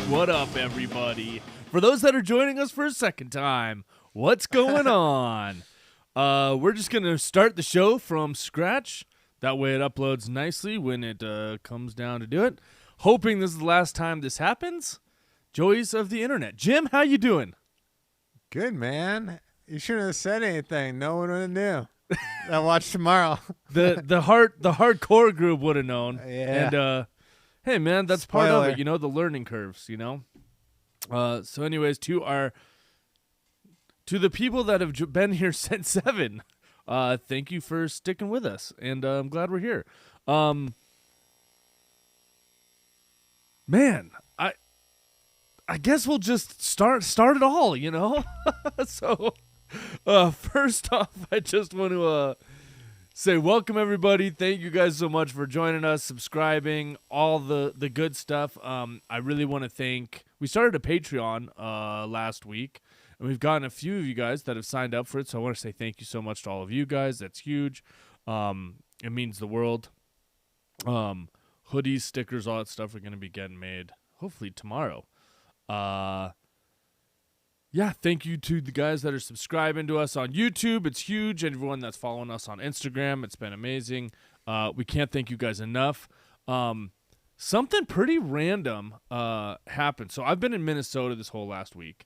What up, everybody? For those that are joining us for a second time, what's going on? We're just going to start the show from scratch. That way it uploads nicely when it comes down to do it. Hoping this is the last time this happens. Joys of the internet. Jim, how you doing? Good, man. You shouldn't have said anything. No one would have knew. I'll watch tomorrow. The hardcore group would have known. Yeah. And hey, man, that's part of Spoiler. it. You know, the learning curves. You know. So, anyways, to the people that have been here since 7, thank you for sticking with us, and I'm glad we're here. Man, I guess we'll just start it all. You know. So. First off, I just want to say welcome, everybody. Thank you guys so much for joining us, subscribing, all the good stuff. I really want to thank. We started a Patreon last week, and we've gotten a few of you guys that have signed up for it. So I want to say thank you so much to all of you guys. That's huge. It means the world. Hoodies, stickers, all that stuff are going to be getting made hopefully tomorrow. Yeah, thank you to the guys that are subscribing to us on YouTube. It's huge. And everyone that's following us on Instagram, it's been amazing. We can't thank you guys enough. Something pretty random happened. So I've been in Minnesota this whole last week.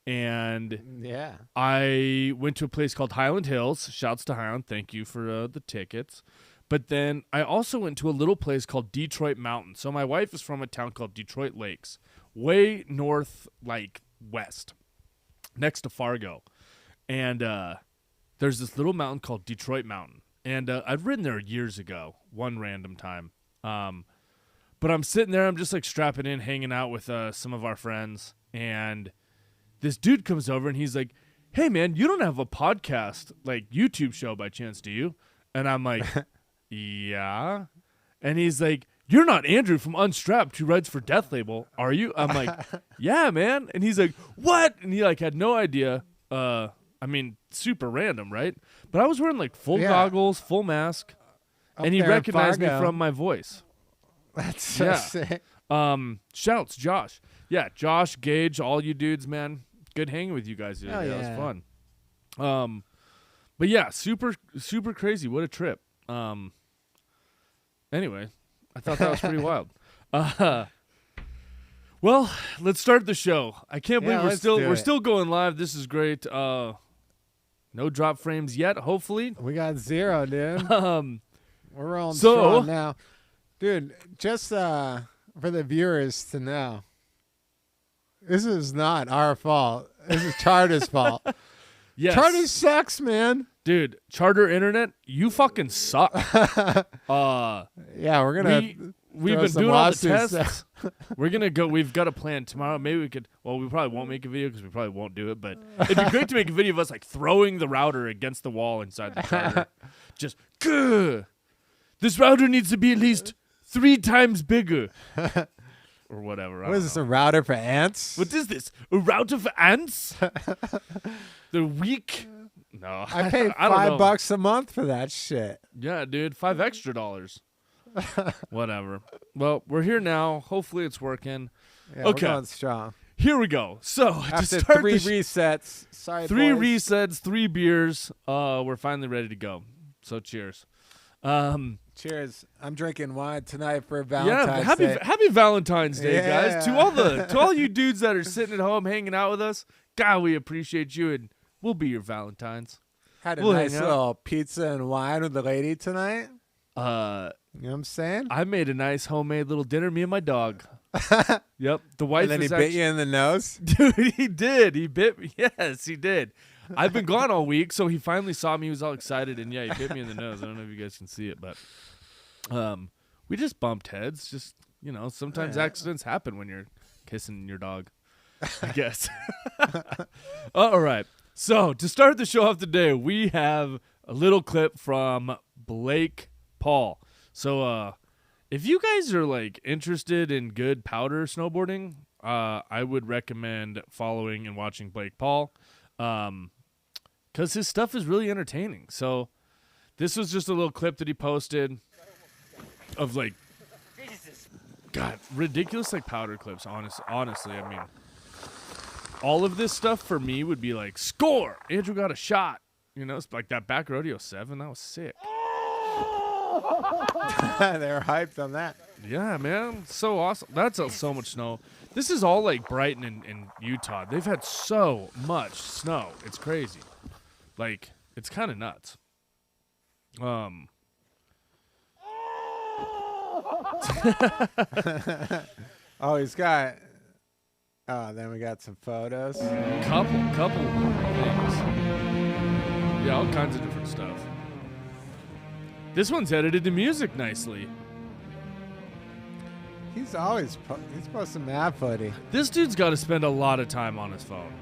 And Yeah. I went to a place called Highland Hills. Shouts to Highland. Thank you for the tickets. But then I also went to a little place called Detroit Mountain. So my wife is from a town called Detroit Lakes, way north, like west, next to Fargo. And there's this little mountain called Detroit Mountain. And I've ridden there years ago, one random time. But I'm sitting there, I'm just like strapping in, hanging out with some of our friends. And this dude comes over and he's like, "Hey, man, you don't have a podcast, like YouTube show by chance, do you?" And I'm like, "Yeah." And he's like, "You're not Andrew from Unstrapped who writes for Death Label, are you?" I'm like, "Yeah, man." And he's like, "What?" And he like had no idea. I mean, super random, right? But I was wearing like full goggles, full mask, Up and he there in recognized me Fargo. from my voice. That's so Yeah. sick. Shouts, Josh. Yeah, Josh, Gage, all you dudes, man. Good hanging with you guys today. Oh, That yeah. was fun. But yeah, super crazy. What a trip. Anyway, I thought that was pretty wild. Well, let's start the show. I can't believe let's do we're it. still going live. This is great. No drop frames yet, hopefully. We got 0, dude. We're rolling So- strong now. Dude, just for the viewers to know, this is not our fault. This is Charter's fault. Yes. Charter sucks, man. Dude, Charter Internet, you fucking suck. Yeah, we're going to... We've been doing all the tests. We're going to go. We've got a plan tomorrow. Maybe we could. Well, we probably won't make a video because we probably won't do it. But it'd be great to make a video of us like throwing the router against the wall inside the charter. Just, "Gah! This router needs to be at least 3 times bigger." Or whatever. I What don't is this, know. a router for ants? What is this? A router for ants? They're weak. No. I paid I don't know. $5 a month for that shit. Yeah, dude, $5 extra. Whatever. Well, we're here now. Hopefully it's working. Yeah, Okay. we're going strong. Here we go. So to After start 3 the resets, sorry, 3 boys. resets, 3 beers, we're finally ready to go. So cheers. Cheers. I'm drinking wine tonight for Yeah, Valentine's Day. happy Valentine's Day, guys. Yeah. To all you dudes that are sitting at home hanging out with us, God, we appreciate you, and we'll be your Valentines. Had a We'll nice hang out. little pizza and wine with the lady tonight. Uh, You know what I'm saying? I made a nice homemade little dinner, me and my dog. Yep, the wife And then he is bit you in the nose. Dude, he did. He bit me. Yes, he did. I've been gone all week, so he finally saw me. He was all excited, and yeah, he bit me in the nose. I don't know if you guys can see it, but we just bumped heads. Just, you know, sometimes accidents happen when you're kissing your dog, I guess. All right. So to start the show off today, we have a little clip from Blake Paul. So if you guys are like interested in good powder snowboarding, I would recommend following and watching Blake Paul, because his stuff is really entertaining. So this was just a little clip that he posted of like God, ridiculous like powder clips. Honestly, I mean, all of this stuff for me would be like score. Andrew got a shot. You know, it's like that back rodeo 7. That was sick. They were hyped on that. Yeah, man, so awesome. That's so much snow. This is all like Brighton and Utah. They've had so much snow. It's crazy. Like, it's kind of nuts. Oh, he's got. Oh, then we got some photos. Couple things. Yeah, all kinds of different stuff. This one's edited to music nicely. He's always he's posting mad footy. This dude's got to spend a lot of time on his phone.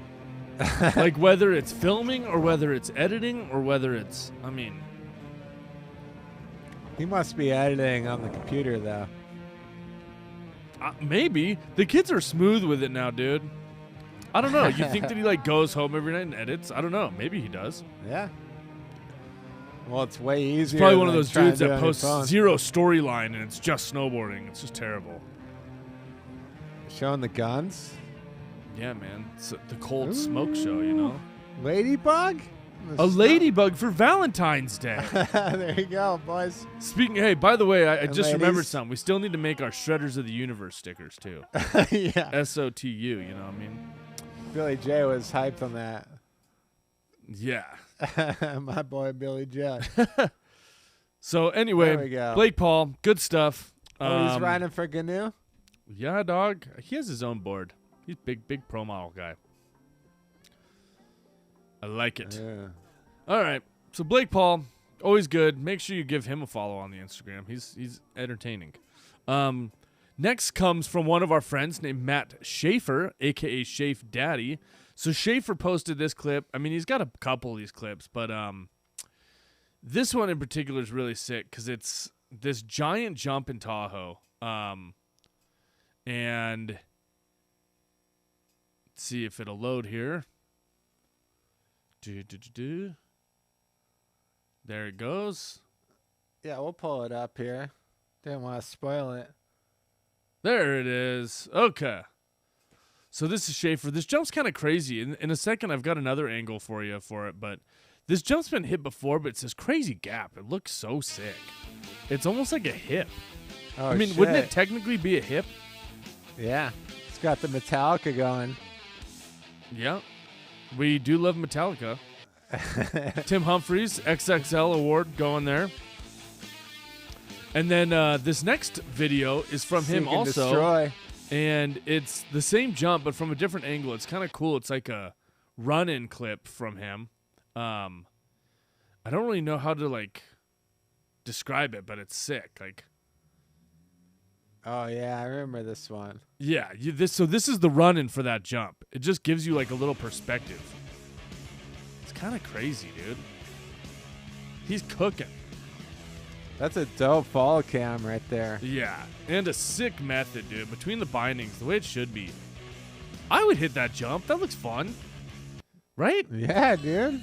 Like, whether it's filming or whether it's editing or whether it's, I mean. He must be editing on the computer, though. Maybe. The kids are smooth with it now, dude. I don't know. You think that he, like, goes home every night and edits? I don't know. Maybe he does. Yeah. Well, it's way easier. He's probably one of those dudes that posts zero storyline and it's just snowboarding. It's just terrible. Showing the guns? Yeah, man. It's the cold smoke show, you know? Ladybug? A ladybug for Valentine's Day. There you go, boys. Speaking, hey, by the way, I just remembered ladies. something. We still need to make our Shredders of the Universe stickers, too. Yeah. SOTU, you know what I mean? Billy J was hyped on that. Yeah. My boy Billy J. So, anyway, There we go. Blake Paul, good stuff. Oh, he's riding for Gnu? Yeah, dog. He has his own board. He's big pro model guy. I like it. Yeah. All right. So Blake Paul, always good. Make sure you give him a follow on the Instagram. He's entertaining. Next comes from one of our friends named Matt Schaefer, aka Schaefer Daddy. So Schaefer posted this clip. I mean, he's got a couple of these clips, but this one in particular is really sick because it's this giant jump in Tahoe. And let's see if it'll load here. There it goes. Yeah, we'll pull it up here. Didn't want to spoil it. There it is. Okay. So this is Schaefer. This jump's kind of crazy. In a second, I've got another angle for you for it, but this jump's been hit before, but it's this crazy gap. It looks so sick. It's almost like a hip. Oh, I mean, shit. wouldn't it technically be a hip? Yeah. It's got the Metallica going. Yeah. We do love Metallica. Tim Humphries, XXL award going there. And then this next video is from him also. Destroy. And it's the same jump, but from a different angle. It's kind of cool. It's like a run-in clip from him. I don't really know how to, like, describe it, but it's sick. Like, Oh, yeah, I remember this one. yeah, so this is the run-in for that jump. It just gives you, like, a little perspective. It's kind of crazy, dude. He's cooking. That's a dope fall cam right there. Yeah, and a sick method, dude. Between the bindings, the way it should be. I would hit that jump. That looks fun. Right? Yeah, dude.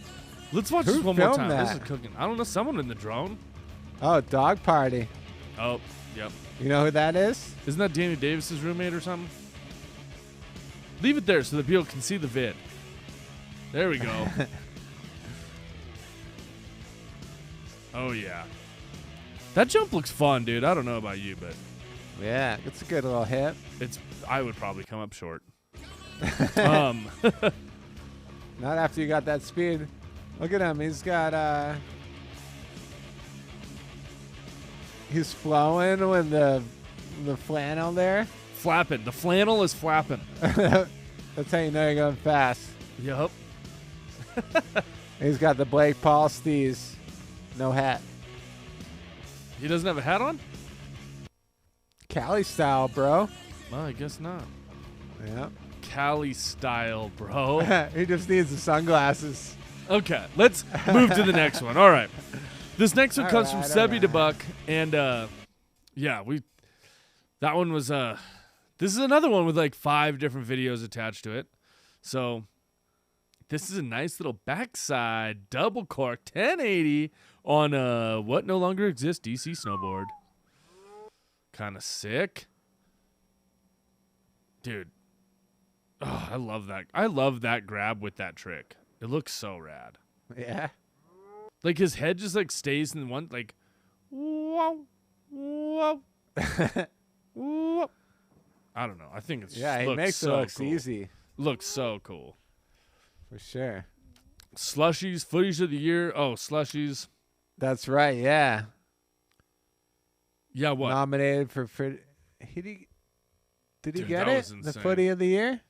Let's watch Who this one more filmed time. This is that? cooking. I don't know. Someone in the drone. Oh, Dog Party. Oh, yep. You know who that is? Isn't that Danny Davis's roommate or something? Leave it there so that people can see the vid. There we go. Oh, yeah. That jump looks fun, dude. I don't know about you, but Yeah, it's a good little hit. I would probably come up short. Not after you got that speed. Look at him. He's got he's flowing with the flannel there. Flapping. The flannel is flapping. That's how you know you're going fast. Yup. He's got the Blake Paul steez. No hat. He doesn't have a hat on? Cali style, bro. Well, I guess not. Yeah. Cali style, bro. He just needs the sunglasses. Okay, let's move to the next one. All right. This next one comes from Sebby DeBuck, and yeah, that one was this is another one with like 5 different videos attached to it. So this is a nice little backside double cork 1080 on what no longer exists DC snowboard. Kind of sick. dude. Oh, I love that. I love that grab with that trick. It looks so rad. Yeah. Like his head just like stays in one like whoa, whoa, whoa. I don't know. I think it's He looks makes so it looks cool. easy. Looks so cool. For sure. Slushies, footage of the year. Oh, slushies. That's right, yeah. Yeah, what? Nominated for did he Dude, get that it? was The insane. footy of the year?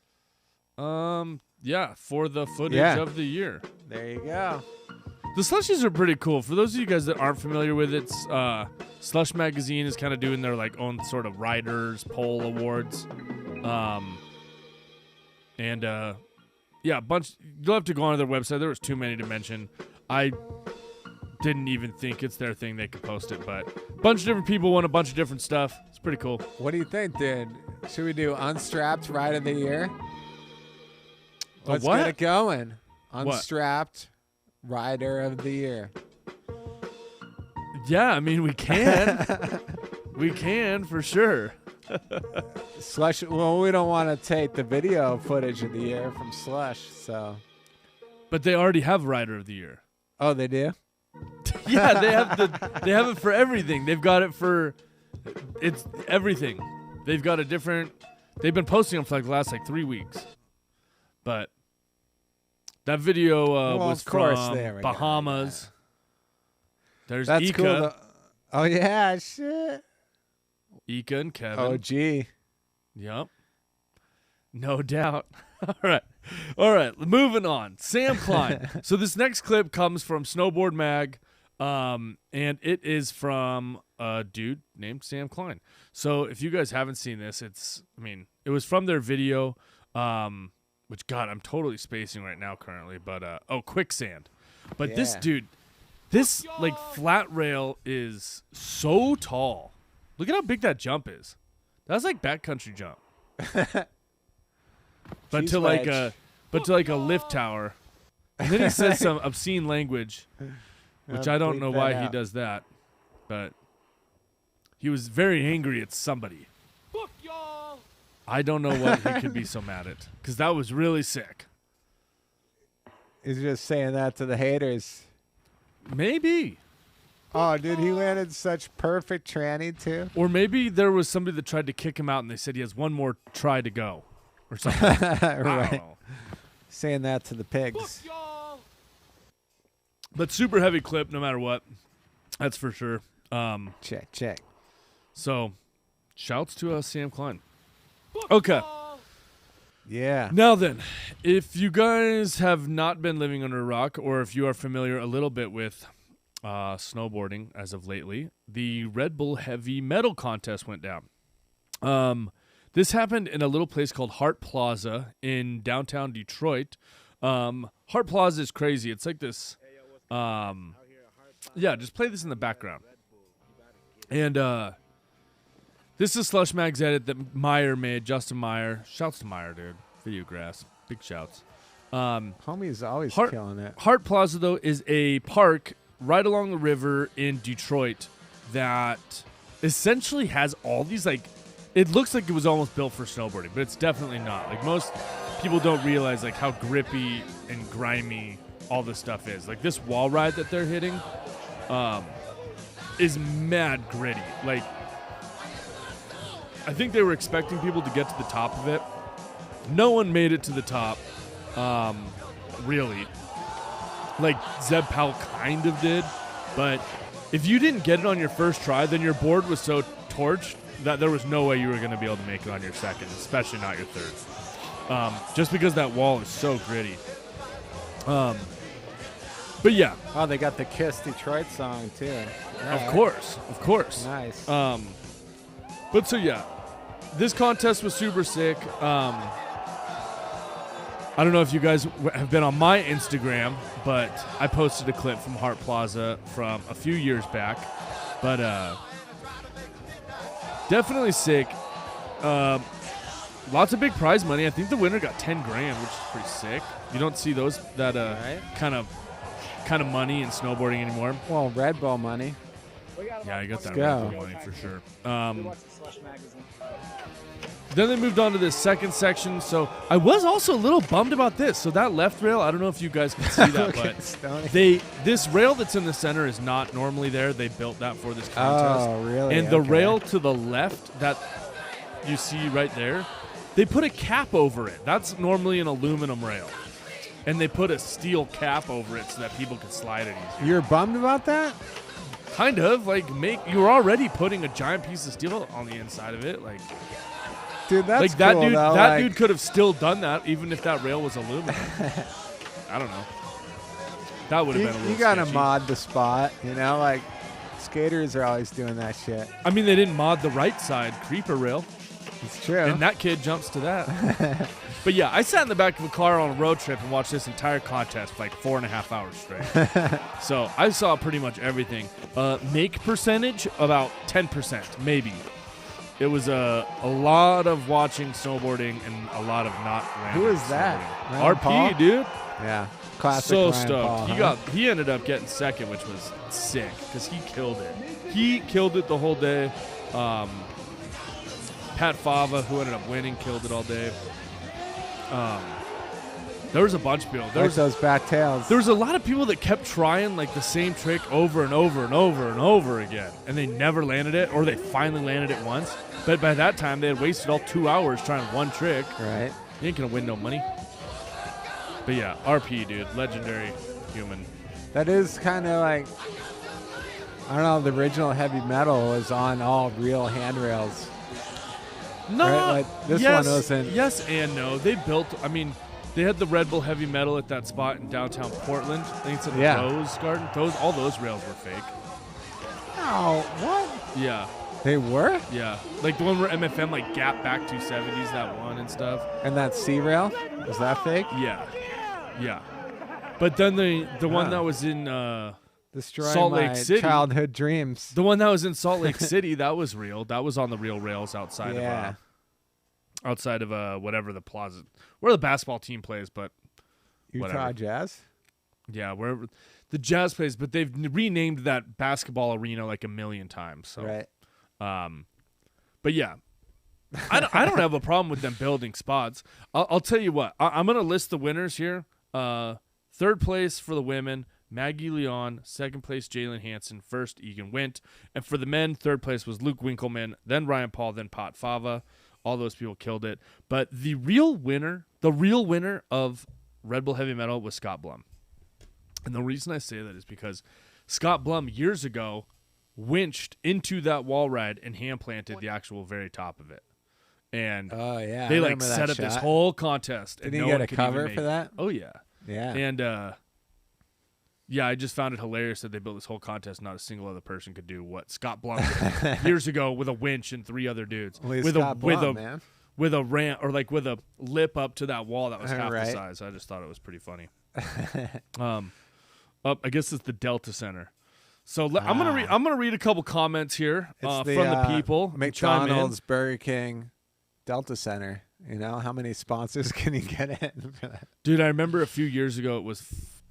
Yeah, for the footage Yeah. of the year. There you go. The slushies are pretty cool. For those of you guys that aren't familiar with it, Slush Magazine is kind of doing their like own sort of writers poll awards. Yeah, a bunch. You'll have to go on their website. There was too many to mention. I didn't even think it's their thing. They could post it, but a bunch of different people won a bunch of different stuff. It's pretty cool. What do you think, dude? Should we do Unstrapped Ride of the Year? Let's what? get it going. What? Unstrapped Rider of the Year. Yeah, I mean we can. We can for sure. Slush. Well, we don't want to take the video footage of the year from Slush, so. But they already have Rider of the Year. Oh, they do? Yeah, they have it for everything. They've got it for it's everything. They've got a different. They've been posting them for like the last like 3 weeks. But that video was of course, from there we go. Bahamas. There's That's Ika, cool. Oh, yeah, shit. Ika and Kevin. Oh, gee. Yep. No doubt. All right. Moving on. Sam Klein. So this next clip comes from Snowboard Mag, and it is from a dude named Sam Klein. So if you guys haven't seen this, it was from their video, which, God, I'm totally spacing right now currently, but, Quicksand. But this Yeah. dude, this, like, flat rail is so tall. Look at how big that jump is. That's like backcountry jump. But Cheese to like wedge. a lift tower. And then he says some obscene language, which I don't Bleep know that why he out. does that. But he was very angry at somebody. I don't know what he could be so mad at, because that was really sick. He's just saying that to the haters. Maybe. Oh, dude, he landed such perfect tranny, too. Or maybe there was somebody that tried to kick him out and they said he has one more try to go. Or something. I don't Right. know. Saying that to the pigs. But super heavy clip no matter what. That's for sure. Check. So, shouts to Sam Klein. Okay. Yeah. Now then, if you guys have not been living under a rock, or if you are familiar a little bit with snowboarding as of lately, the Red Bull Heavy Metal Contest went down. This happened in a little place called Hart Plaza in downtown Detroit. Hart Plaza is crazy. It's like this. Yeah, just play this in the background. And this is Slush Mag's edit that Meyer made, Justin Meyer. Shouts to Meyer, dude. Videographs. Big shouts. Homie's always Hart- killing it. Hart Plaza, though, is a park right along the river in Detroit that essentially has all these, like, it looks like it was almost built for snowboarding, but it's definitely not. Like, most people don't realize, like, how grippy and grimy all this stuff is. Like, this wall ride that they're hitting is mad gritty. Like, I think they were expecting people to get to the top of it. No one made it to the top, really. Like, Zeb Powell kind of did, but if you didn't get it on your first try, then your board was so torched that there was no way you were going to be able to make it on your second, especially not your third. Just because that wall is so gritty. But yeah, Oh, they got the Kiss Detroit song, too. of course. Nice. But so yeah, this contest was super sick. I don't know if you guys have been on my Instagram, but I posted a clip from Hart Plaza from a few years back. But definitely sick. Lots of big prize money. I think the winner got 10 grand, which is pretty sick. You don't see those that Right. kind of money in snowboarding anymore. Well, Red Bull money. Yeah, I got that go. Red Bull money for sure. Then they moved on to this second section. So I was also a little bummed about this. So that left rail, I don't know if you guys can see that, but this rail that's in the center is not normally there. They built that for this contest. Oh, really? And the rail to the left that you see right there, they put a cap over it. That's normally an aluminum rail. And they put a steel cap over it so that people could slide it easier. You're bummed about that? Kind of. Like, you're already putting a giant piece of steel on the inside of it. Like, dude, that's like that cool, dude. though. That dude could have still done that, even if that rail was aluminum. I don't know. That would have been a little. You gotta sketchy. mod the spot, you know, like skaters are always doing that shit. I mean, they didn't mod the right side creeper rail, It's true. and that kid jumps to that. But yeah, I sat in the back of a car on a road trip and watched this entire contest for like 4.5 hours straight. So I saw pretty much everything. Make percentage about 10%, maybe. It was a lot of watching snowboarding and a lot of not landing. Who is that? Ryan RP, Paul? dude. Yeah, classic. So Ryan stoked. Paul, He ended up getting second, which was sick because he killed it. He killed it the whole day. Pat Fava, who ended up winning, killed it all day. There was a bunch of people. There was those back tails. There was a lot of people that kept trying like the same trick over and over and over and over again, and they never landed it, or they finally landed it once. But by that time, they had wasted all 2 hours trying one trick. Right. You ain't gonna win no money. But yeah, RP, dude, legendary human. That is kind of like, I don't know, the original heavy metal was on all real handrails. No, right? Like, this yes, one wasn't. Yes and no. They built. I mean, they had the Red Bull Heavy Metal at that spot in downtown Portland. I think it's at the Yeah. Rose Garden. All those rails were fake. Oh, what? Yeah, They were? yeah. Like the one where MFM like gap back 270s, that one and stuff. And that C rail? Was that fake? Yeah, yeah. But then the one that was in Destroying Salt my Lake City. childhood dreams. the one that was in Salt Lake City, that was real. That was on the real rails outside Yeah. of whatever the plaza where the basketball team plays, but Utah whatever. Jazz? yeah, wherever the Jazz plays, but they've renamed that basketball arena like a million times. So, Right. but yeah, I don't have a problem with them building spots. I'll tell you what, I'm gonna list the winners here. Third place for the women, Maggie Leon. Second place, Jalen Hansen. First, Egan Wint. And for the men, third place was Luke Winkleman, then Ryan Paul, then Pat Fava. All those people killed it. But the real winner of Red Bull Heavy Metal was Scott Blum. And the reason I say that is because Scott Blum years ago winched into that wall ride and hand planted the actual very top of it. And Oh, yeah. they I like remember that set up this shot. whole contest. Did and he no get one a could even cover make for it. that? Oh, yeah. Yeah. And yeah, I just found it hilarious that they built this whole contest. Not a single other person could do what Scott Blum did years ago with a winch and 3 other dudes Well, he's with Scott a with Blum, a man. with a ramp or like with a lip up to that wall that was half Right. the size. I just thought it was pretty funny. Up, I guess it's the Delta Center. So I'm gonna read a couple comments here It's from the people. who chime in. McDonald's, Burger King, Delta Center. You know, how many sponsors can you get in for that? Dude, I remember a few years ago it was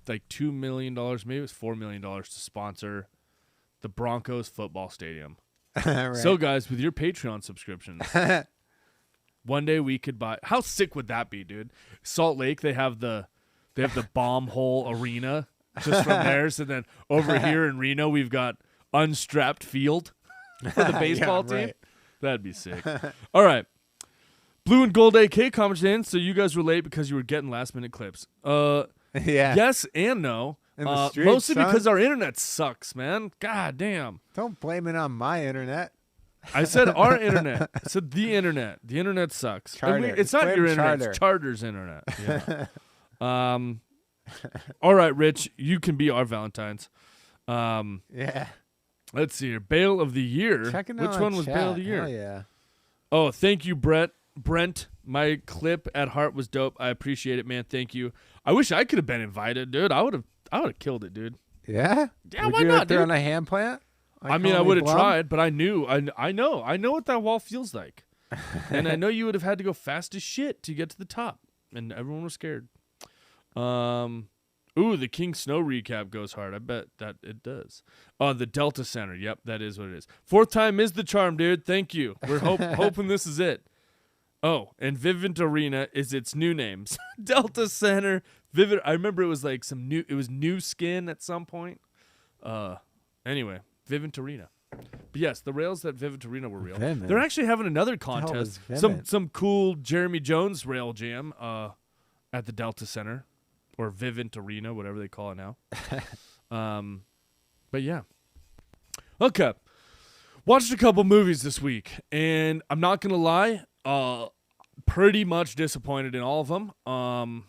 like $2 million, maybe it was $4 million to sponsor the Broncos football stadium. Right. So guys, with your Patreon subscriptions, one day we could buy. How sick would that be, dude? Salt Lake, they have the bomb hole arena just from theirs, and then over here in Reno we've got unstrapped field for the baseball team. right. That'd be sick. All right. Blue and Gold AK commented in, so you guys were late because you were getting last minute clips. Yeah. Yes and no. In the streets, Mostly son. because our internet sucks, man. God damn. Don't blame it on my internet. I said our internet. I said the internet. The internet sucks. And Charter. it's not Blame your internet. Charter. It's Charter's internet. Yeah. All right, Rich. You can be our Valentines. Yeah. Let's see here. Bail of the Year. Checking Which out one was chat. Bail of the Year? Hell yeah. Oh, thank you, Brent. My clip at Heart was dope. I appreciate it, man. Thank you. I wish I could have been invited, dude. I would have killed it, dude. Yeah? Yeah, Would why you not, have thrown dude? a hand plant? I mean, I would have tried, but I knew. I know what that wall feels like. And I know you would have had to go fast as shit to get to the top. And everyone was scared. Ooh, Ooh, the King Snow recap goes hard. I bet that it does. The Delta Center. Yep, that is what it is. 4th time is the charm, dude. Thank you. We're hoping this is it. Oh, and Vivint Arena is its new names. Delta Center, Vivint. I remember it was like it was new skin at some point. Anyway, Vivint Arena. But yes, the rails at Vivint Arena were real. Vivint. They're actually having another contest. Some cool Jeremy Jones rail jam at the Delta Center or Vivint Arena, whatever they call it now. But yeah. Okay. Watched a couple movies this week, and I'm not going to lie, pretty much disappointed in all of them. I'm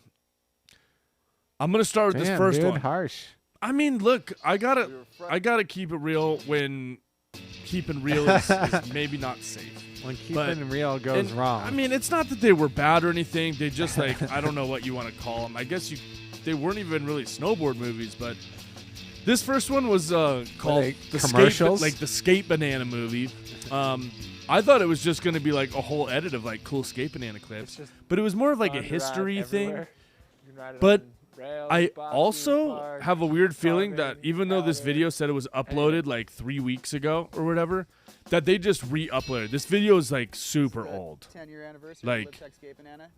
going to start with this first one. Harsh. I mean, look, I gotta keep it real when keeping real is maybe not safe. When keeping real goes wrong. I mean, it's not that they were bad or anything. They just I don't know what you want to call them. I guess they weren't even really snowboard movies, but this first one was called the commercials, the Skate Banana movie. I thought it was just going to be like a whole edit of like cool Skate Banana clips, but it was more of like a history thing. But I also have a weird feeling that even though this video said it was uploaded like 3 weeks ago or whatever, that they just re-uploaded. This video is like super old. 10-year anniversary like, of LibTech Skate Banana.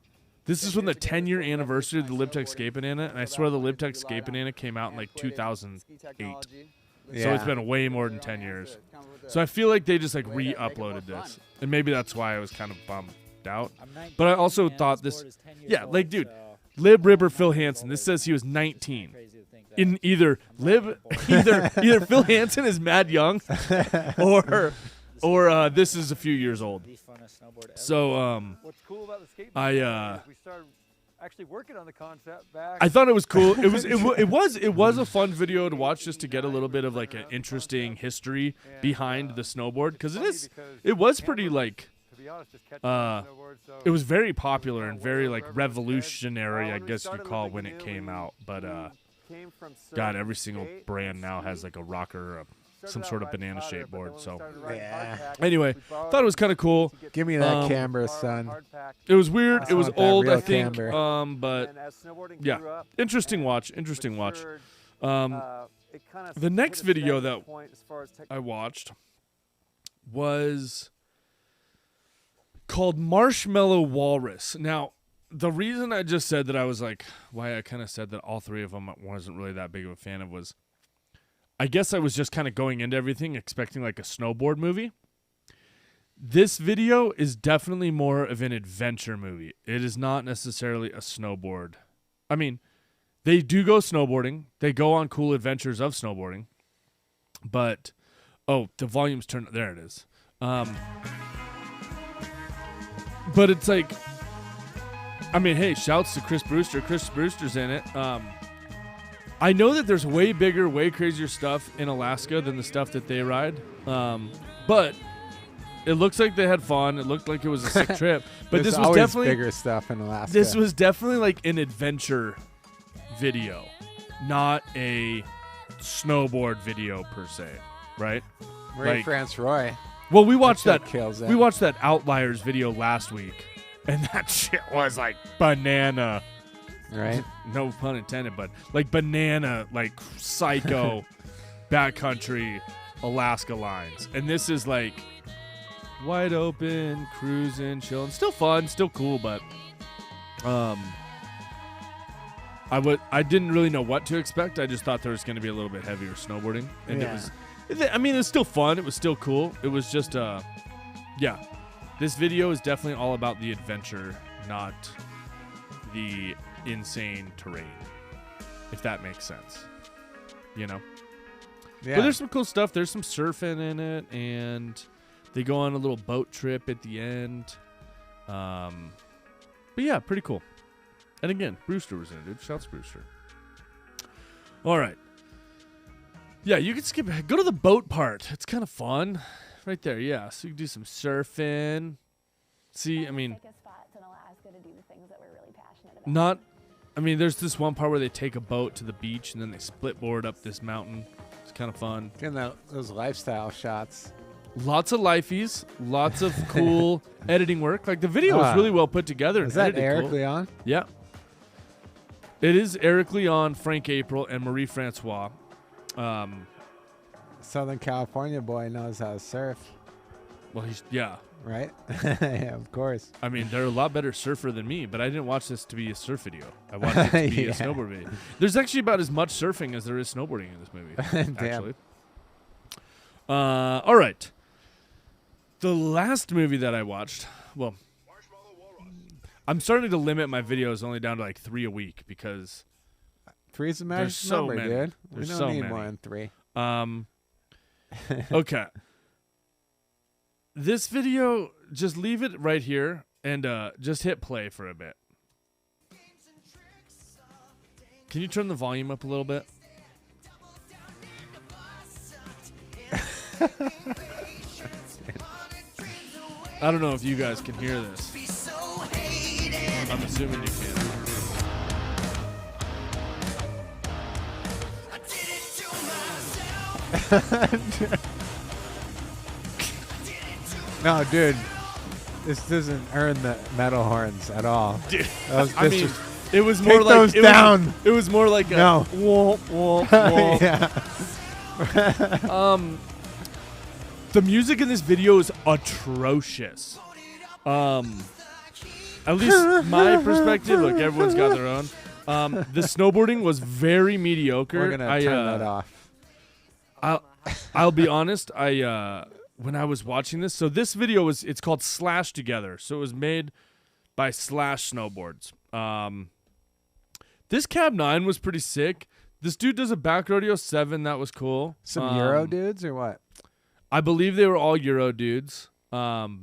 This is from the 10-year anniversary of the LibTech Skate Banana, and I swear the LibTech Skate Banana came out in like 2008. Yeah. So it's been way more than 10 years. So I feel like they just like re-uploaded this, and maybe that's why I was kind of bummed out. But I also thought this, yeah, like dude. Lib Ripper Phil Hansen. This says he was 19. In either Phil Hansen is mad young, or this is a few years old. So what's cool about the skate we started actually working on the concept back. I thought it was cool. It was a fun video to watch just to get a little bit of like an interesting history behind the snowboard because it was pretty like. It was very popular and very like revolutionary, I guess you call it when it came out. But God, every single brand now has like a rocker or some sort of banana shaped board. So yeah. Anyway, thought it was kind of cool. Give me that camera, son. It was weird. It was old, I think. Camber. But yeah, interesting watch. Interesting watch. The next video that I watched was called Marshmallow Walrus. Now, the reason I just said that I was like, why I kind of said that all three of them I wasn't really that big of a fan of was, I guess I was just kind of going into everything expecting like a snowboard movie. This video is definitely more of an adventure movie. It is not necessarily a snowboard. I mean, they do go snowboarding. They go on cool adventures of snowboarding. But, oh, the volume's turned. There it is. But it's like, I mean, hey, shouts to Chris Brewster. Chris Brewster's in it. I know that there's way bigger, way crazier stuff in Alaska than the stuff that they ride. But it looks like they had fun. It looked like it was a sick trip. But this was definitely bigger stuff in Alaska. This was definitely like an adventure video, not a snowboard video per se, right? Marie-France Roy. Well, we watched that. We watched that Outliers video last week, and that shit was like banana. Right? No pun intended, but like banana, like psycho, backcountry, Alaska lines. And this is like wide open, cruising, chilling, still fun, still cool, but I didn't really know what to expect. I just thought there was going to be a little bit heavier snowboarding, and it was. I mean, it was still fun. It was still cool. It was just, yeah. This video is definitely all about the adventure, not the insane terrain, if that makes sense. You know? Yeah. But there's some cool stuff. There's some surfing in it, and they go on a little boat trip at the end. But yeah, pretty cool. And again, Brewster was in it, dude. Shouts Brewster. All right. Yeah, you can skip ahead. Go to the boat part. It's kind of fun. Right there, yeah. So you can do some surfing. See, I mean, there's this one part where they take a boat to the beach and then they split board up this mountain. It's kind of fun. Getting those lifestyle shots. Lots of lifeies. Lots of cool editing work. Like, the video was really well put together. Is that Eric Leon? Yeah. It is Eric Leon, Frank April, and Marie Francois. Southern California boy knows how to surf, Well, yeah. right? Yeah, of course. I mean, they're a lot better surfer than me, but I didn't watch this to be a surf video. I watched it to be a snowboard video. There's actually about as much surfing as there is snowboarding in this movie. Actually. All right. The last movie that I watched, well, I'm starting to limit my videos only down to like 3 a week because 3's a magic so number, many. dude. There's We don't so need many. more than 3. Okay. This video, just leave it right here and just hit play for a bit. Can you turn the volume up a little bit? I don't know if you guys can hear this. I'm assuming you can. No, dude. This doesn't earn the metal horns at all. Dude, Those I mean, bitches- it was Take more like those it down. Was, it was more like a No. womp, womp, womp. Yeah. The music in this video is atrocious. At least my perspective. Look, everyone's got their own. The snowboarding was very mediocre. We're gonna turn that off. I'll be honest. When I was watching this, so this video it's called Slash Together. So it was made by Slash Snowboards. This Cab 9 was pretty sick. This dude does a back rodeo 7. That was cool. Some Euro dudes or what? I believe they were all Euro dudes. But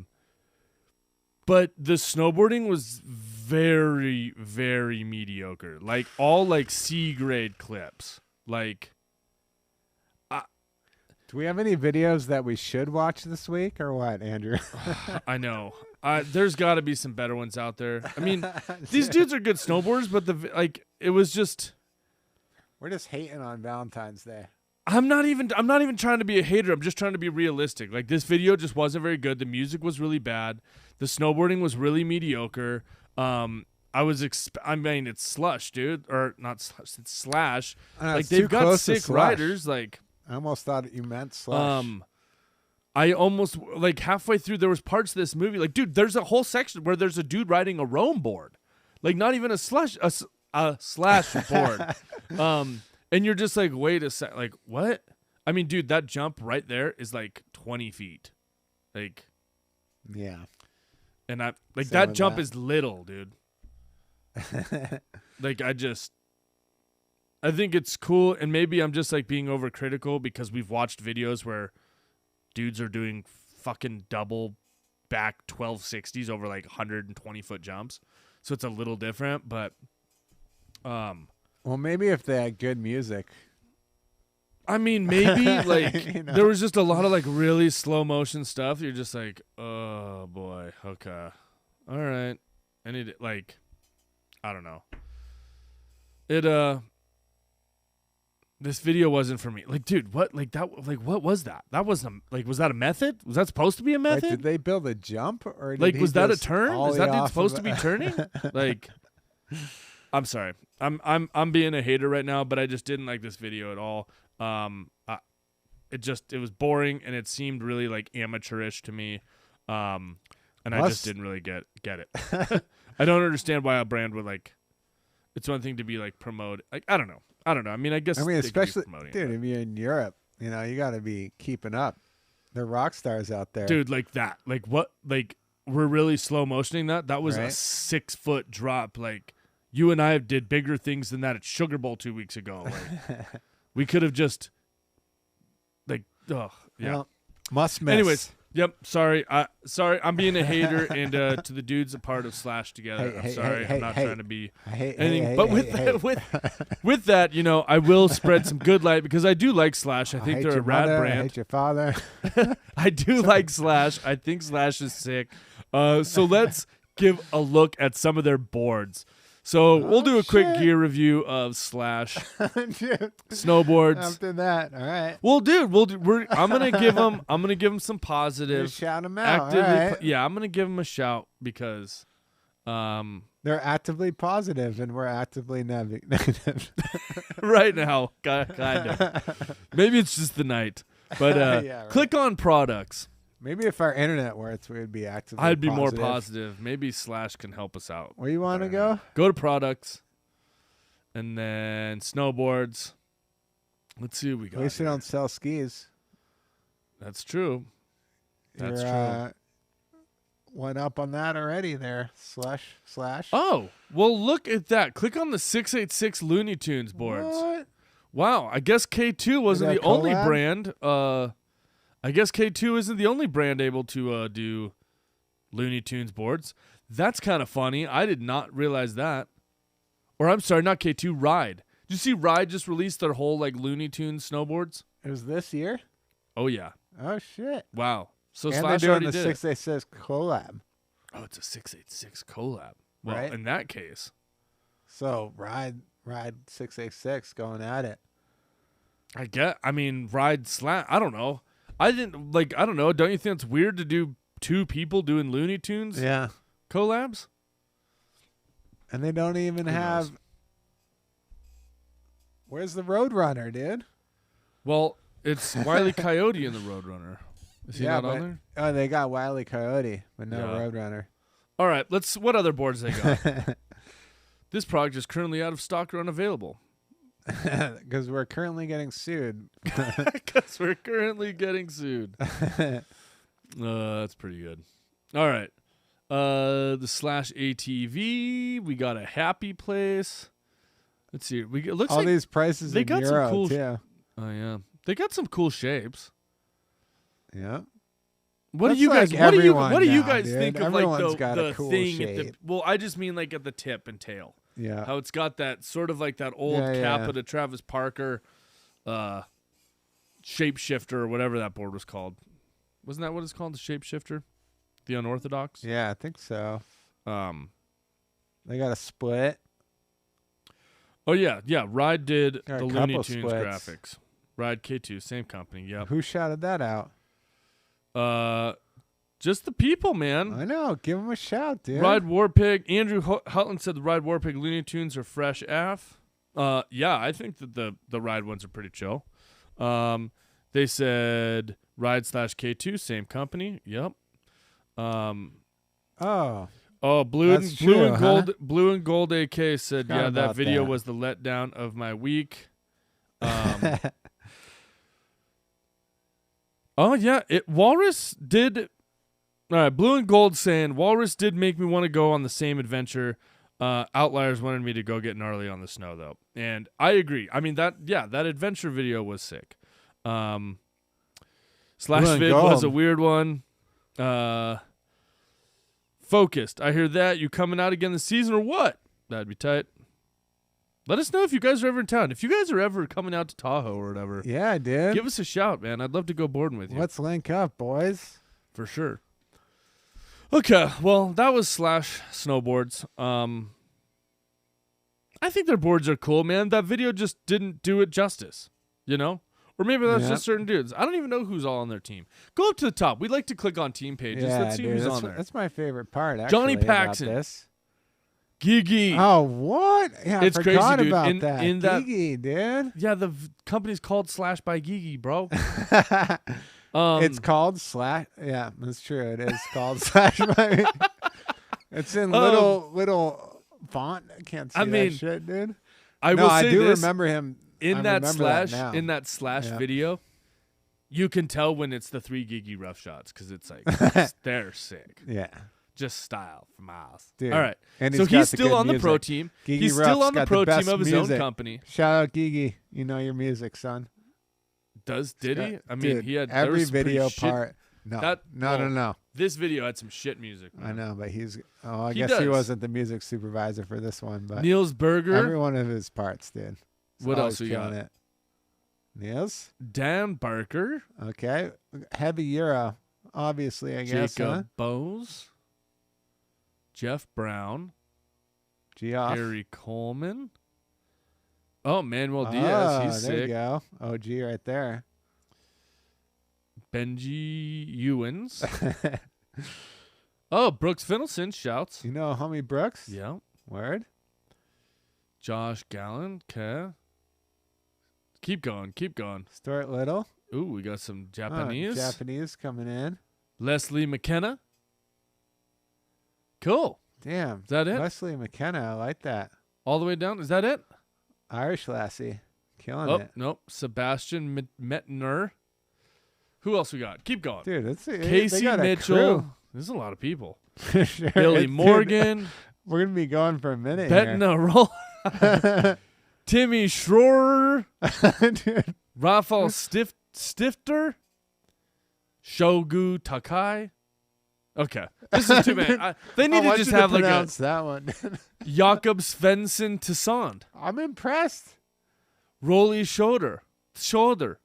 the snowboarding was very, very mediocre. Like all like C grade clips. Like Do we have any videos that we should watch this week or what, Andrew? I know. There's got to be some better ones out there. I mean, these dudes are good snowboarders, but it was just. We're just hating on Valentine's Day. I'm not even trying to be a hater. I'm just trying to be realistic. Like this video just wasn't very good. The music was really bad. The snowboarding was really mediocre. I mean, it's Slush, dude, or not Slush. It's Slash. Like they've got sick riders. Like I almost thought you meant Slush. I almost like halfway through there was parts of this movie. Like, dude, there's a whole section where there's a dude riding a Rome board, like not even a Slash board. And you're just like, wait a sec, like what? I mean, dude, that jump right there is like 20 feet, like yeah. And I like Same that with jump that. is little, dude. Like I think it's cool, and maybe I'm just like being overcritical because we've watched videos where dudes are doing fucking double back 1260s over like 120-foot jumps, so it's a little different. But well, maybe if they had good music. I mean, maybe like You know? there was just a lot of like really slow motion stuff. You're just like, oh boy, okay, all right. I need it. Like, I don't know. This video wasn't for me. Like, dude, what? Like that? Like, what was that? That wasn't like. Was that a method? Was that supposed to be a Like, method? did they build a jump or did Like, he was that a just turn? Is ollie that dude off supposed of to be it? turning? Like, I'm sorry. I'm being a hater right now, but I just didn't like this video at all. It was boring and it seemed really like amateurish to me. And I just didn't really get it. I don't understand why a brand would like. It's one thing to be like promote. Like I don't know. I mean, I guess. I mean, they could be especially, promoting it, dude, but- if you're in Europe, you know, you got to be keeping up. They're rock stars out there. dude, like that. Like what? Like we're really slow motioning that. That was a Right. 6-foot drop. Like you and I did bigger things than that at Sugar Bowl 2 weeks ago. Like we could have just like, oh yeah. Well, must miss. Anyways, yep. Sorry, I'm being a hater, and to the dudes a part of Slash Together. I'm sorry, I'm not trying to be anything. But with that, you know, I will spread some good light because I do like Slash. I think hate they're a your rad mother, I brand. hate your father. I do like Slash. I think Slash is sick. So let's give a look at some of their boards. So we'll do a quick shit. gear review of Slash Dude, snowboards. after that, all right. Well, dude, I'm gonna give them some positive. Just shout them out. Actively, all right. yeah, I'm gonna give them a shout because, They're actively positive, and we're actively negative. Right now, kind of. Maybe it's just the night. But Yeah, right. click on products. Maybe if our internet works, we'd be actively I'd be positive. more positive. Maybe Slash can help us out. Where you want to go? Go to products. And then snowboards. Let's see what we got. At least we here. don't sell skis. That's true. That's You're, true. One up on that already there. Slash. Oh, well, look at that. Click on the 686 Looney Tunes boards. What? Wow. I guess K2 wasn't Is the that only collab? brand. I guess K2 isn't the only brand able to do Looney Tunes boards. That's kind of funny. I did not realize that. Or I'm sorry, not K2, Ride. Did you see Ride just released their whole like Looney Tunes snowboards? It was this year? Oh, yeah. Oh, shit. Wow. So And they're Slash doing already the did it. 686 collab. Oh, it's a 686 collab. Well, Right. in that case, So, Ride 686 going at it. I mean, Ride Slash. I don't know. I don't know. Don't you think it's weird to do two people doing Looney Tunes Yeah. collabs? And they don't even Who have. knows? Where's the Roadrunner, dude? Well, it's Wile E. Coyote in the Roadrunner. Is he not on there? Oh, they got Wile E. Coyote, but no Yeah. Roadrunner. All right. What other boards they got? This product is currently out of stock or unavailable. Because we're currently getting sued. Because we're currently getting sued. That's pretty good. All right. The Slash ATV. We got a Happy Place. Let's see. It looks All like these prices they in got some Euro, cool too. Oh yeah, they got some cool shapes. Yeah. What That's do you guys? like What do you? everyone What do you now, guys dude. think of Everyone's like got a the cool thing? shape. Well, I just mean like at the tip and tail. Yeah. How it's got that sort of like that old Yeah, Kappa yeah. to Travis Parker, shapeshifter or whatever that board was called. Wasn't that what it's called? The shapeshifter, the unorthodox. Yeah, I think so. Um. They got a split. Oh yeah, yeah. Ride did Got a the Looney couple Tunes splits. graphics. Ride K2, same company. Yep. Who shouted that out? Just the people, man. I know. Give them a shout, dude. Ride Warpig. Andrew Hutland said the Ride Warpig Looney Tunes are fresh AF. Yeah, I think that the Ride ones are pretty chill. They said Ride / K2, same company. Yep. Oh, Blue That's true, and Gold Blue and Gold AK said, Forgot yeah, that about video that. was the letdown of my week. Oh yeah, Walrus did. All right, Blue and Gold saying Walrus did make me want to go on the same adventure. Outliers wanted me to go get gnarly on the snow though, and I agree. I mean that adventure video was sick. Slash Blue and Vid was a Gold. weird one. Focused. I hear that. You coming out again this season or what? That'd be tight. Let us know if you guys are ever in town. If you guys are ever coming out to Tahoe or whatever, yeah, dude. give us a shout, man. I'd love to go boarding with you. Let's link up, boys. For sure. Okay, well, that was Slash Snowboards. I think their boards are cool, man. That video just didn't do it justice, you know? Or maybe that's Yeah. just certain dudes. I don't even know who's all on their team. Go up to the top. We like to click on team pages. Yeah, Let's see dude, who's that's, on there. that's my favorite part, actually. Johnny about Paxson. This. Gigi. Oh, what? Yeah, It's I crazy, forgot dude. about In- that. in that- Gigi, dude. Yeah, the company's called Slash by Gigi, bro. It's called Slash. Yeah, that's true. It is called Slash. It's in little font. I can't see I mean, that shit, dude. I No, will I say do this. remember him. In I that remember Slash now. Yeah. video, you can tell when it's the 3 Gigi rough shots because it's like they're sick. Yeah, Just style for miles. dude. All right. And So got he's the still good on the pro music. team. Gigi He's Ruff's still on the got pro best team of his music. own company. Shout out Gigi. You know your music, son. Did he? I mean, Dude, he had there every was some pretty video shit- part. No, that- no. well, This video had some shit music. I man. know, but he's. Oh, I He guess he does. wasn't the music supervisor for this one, but Niels Berger, every one of his parts, dude. He's What always else we killing got? it. Niels. Dan Barker, Okay. Heavy Euro, obviously, I guess. Jacob Huh? Bose, Jeff Brown, Geoff. Harry Coleman. Oh, Manuel Diaz, he's there you sick. go. OG right there. Benji Ewens. Oh, Brooks Finnelson shouts. You know homie Brooks? Yeah. Word? Josh Gallen. Okay. Keep going. Keep going. Stuart Little. Ooh, we got some Japanese. Japanese coming in. Leslie McKenna. Cool. Damn. Is that it? Leslie McKenna. I like that. All the way down? Is that it? Irish lassie. Killing Oh, it. nope. Sebastian Metner. Who else we got? Keep going. Dude, it's Casey Mitchell. There's a lot of people. Sure, Billy Morgan. We're going to be going for a minute Bettina Roll. Timmy Schroer. Dude. Rafael Stifter. Shogu Takai. Okay. This is too many. They need to just have like a that one. Jakob Svensson Tissand. I'm impressed. Rolly Schroeder. Sindre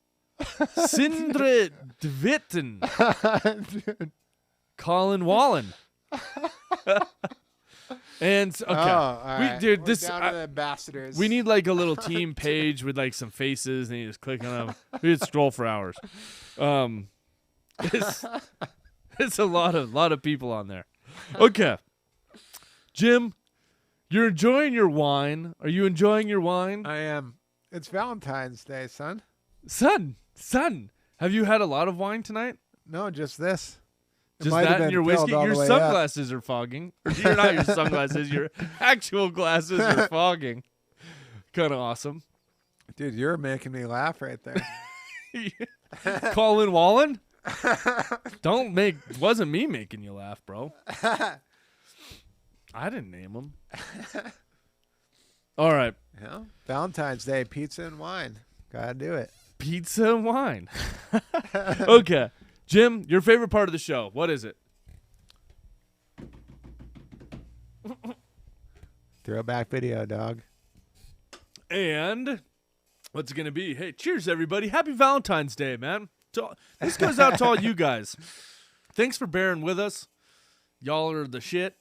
Dvitten. Colin Wallen. And okay, right. Dude, We're this down to the ambassadors. we need like a little team page with like some faces, and you just click on them. We could scroll for hours. It's a lot of people on there. Okay, Jim, you're enjoying your wine. Are you enjoying your wine? I am. It's Valentine's Day, son. Son, have you had a lot of wine tonight? No, just this. Just that and your whiskey? Your sunglasses are fogging. Or you're not your sunglasses. Your actual glasses are fogging. Kind of awesome. Dude, you're making me laugh right there. Colin Wallen? Wasn't me making you laugh, bro. I didn't name him. All right. Yeah. Valentine's Day, pizza and wine. Gotta do it. Pizza and wine. Okay. Jim, your favorite part of the show, what is it? Throwback video, dog. And what's it going to be? Hey, cheers, everybody. Happy Valentine's Day, man. This goes out to all you guys. Thanks for bearing with us. Y'all are the shit.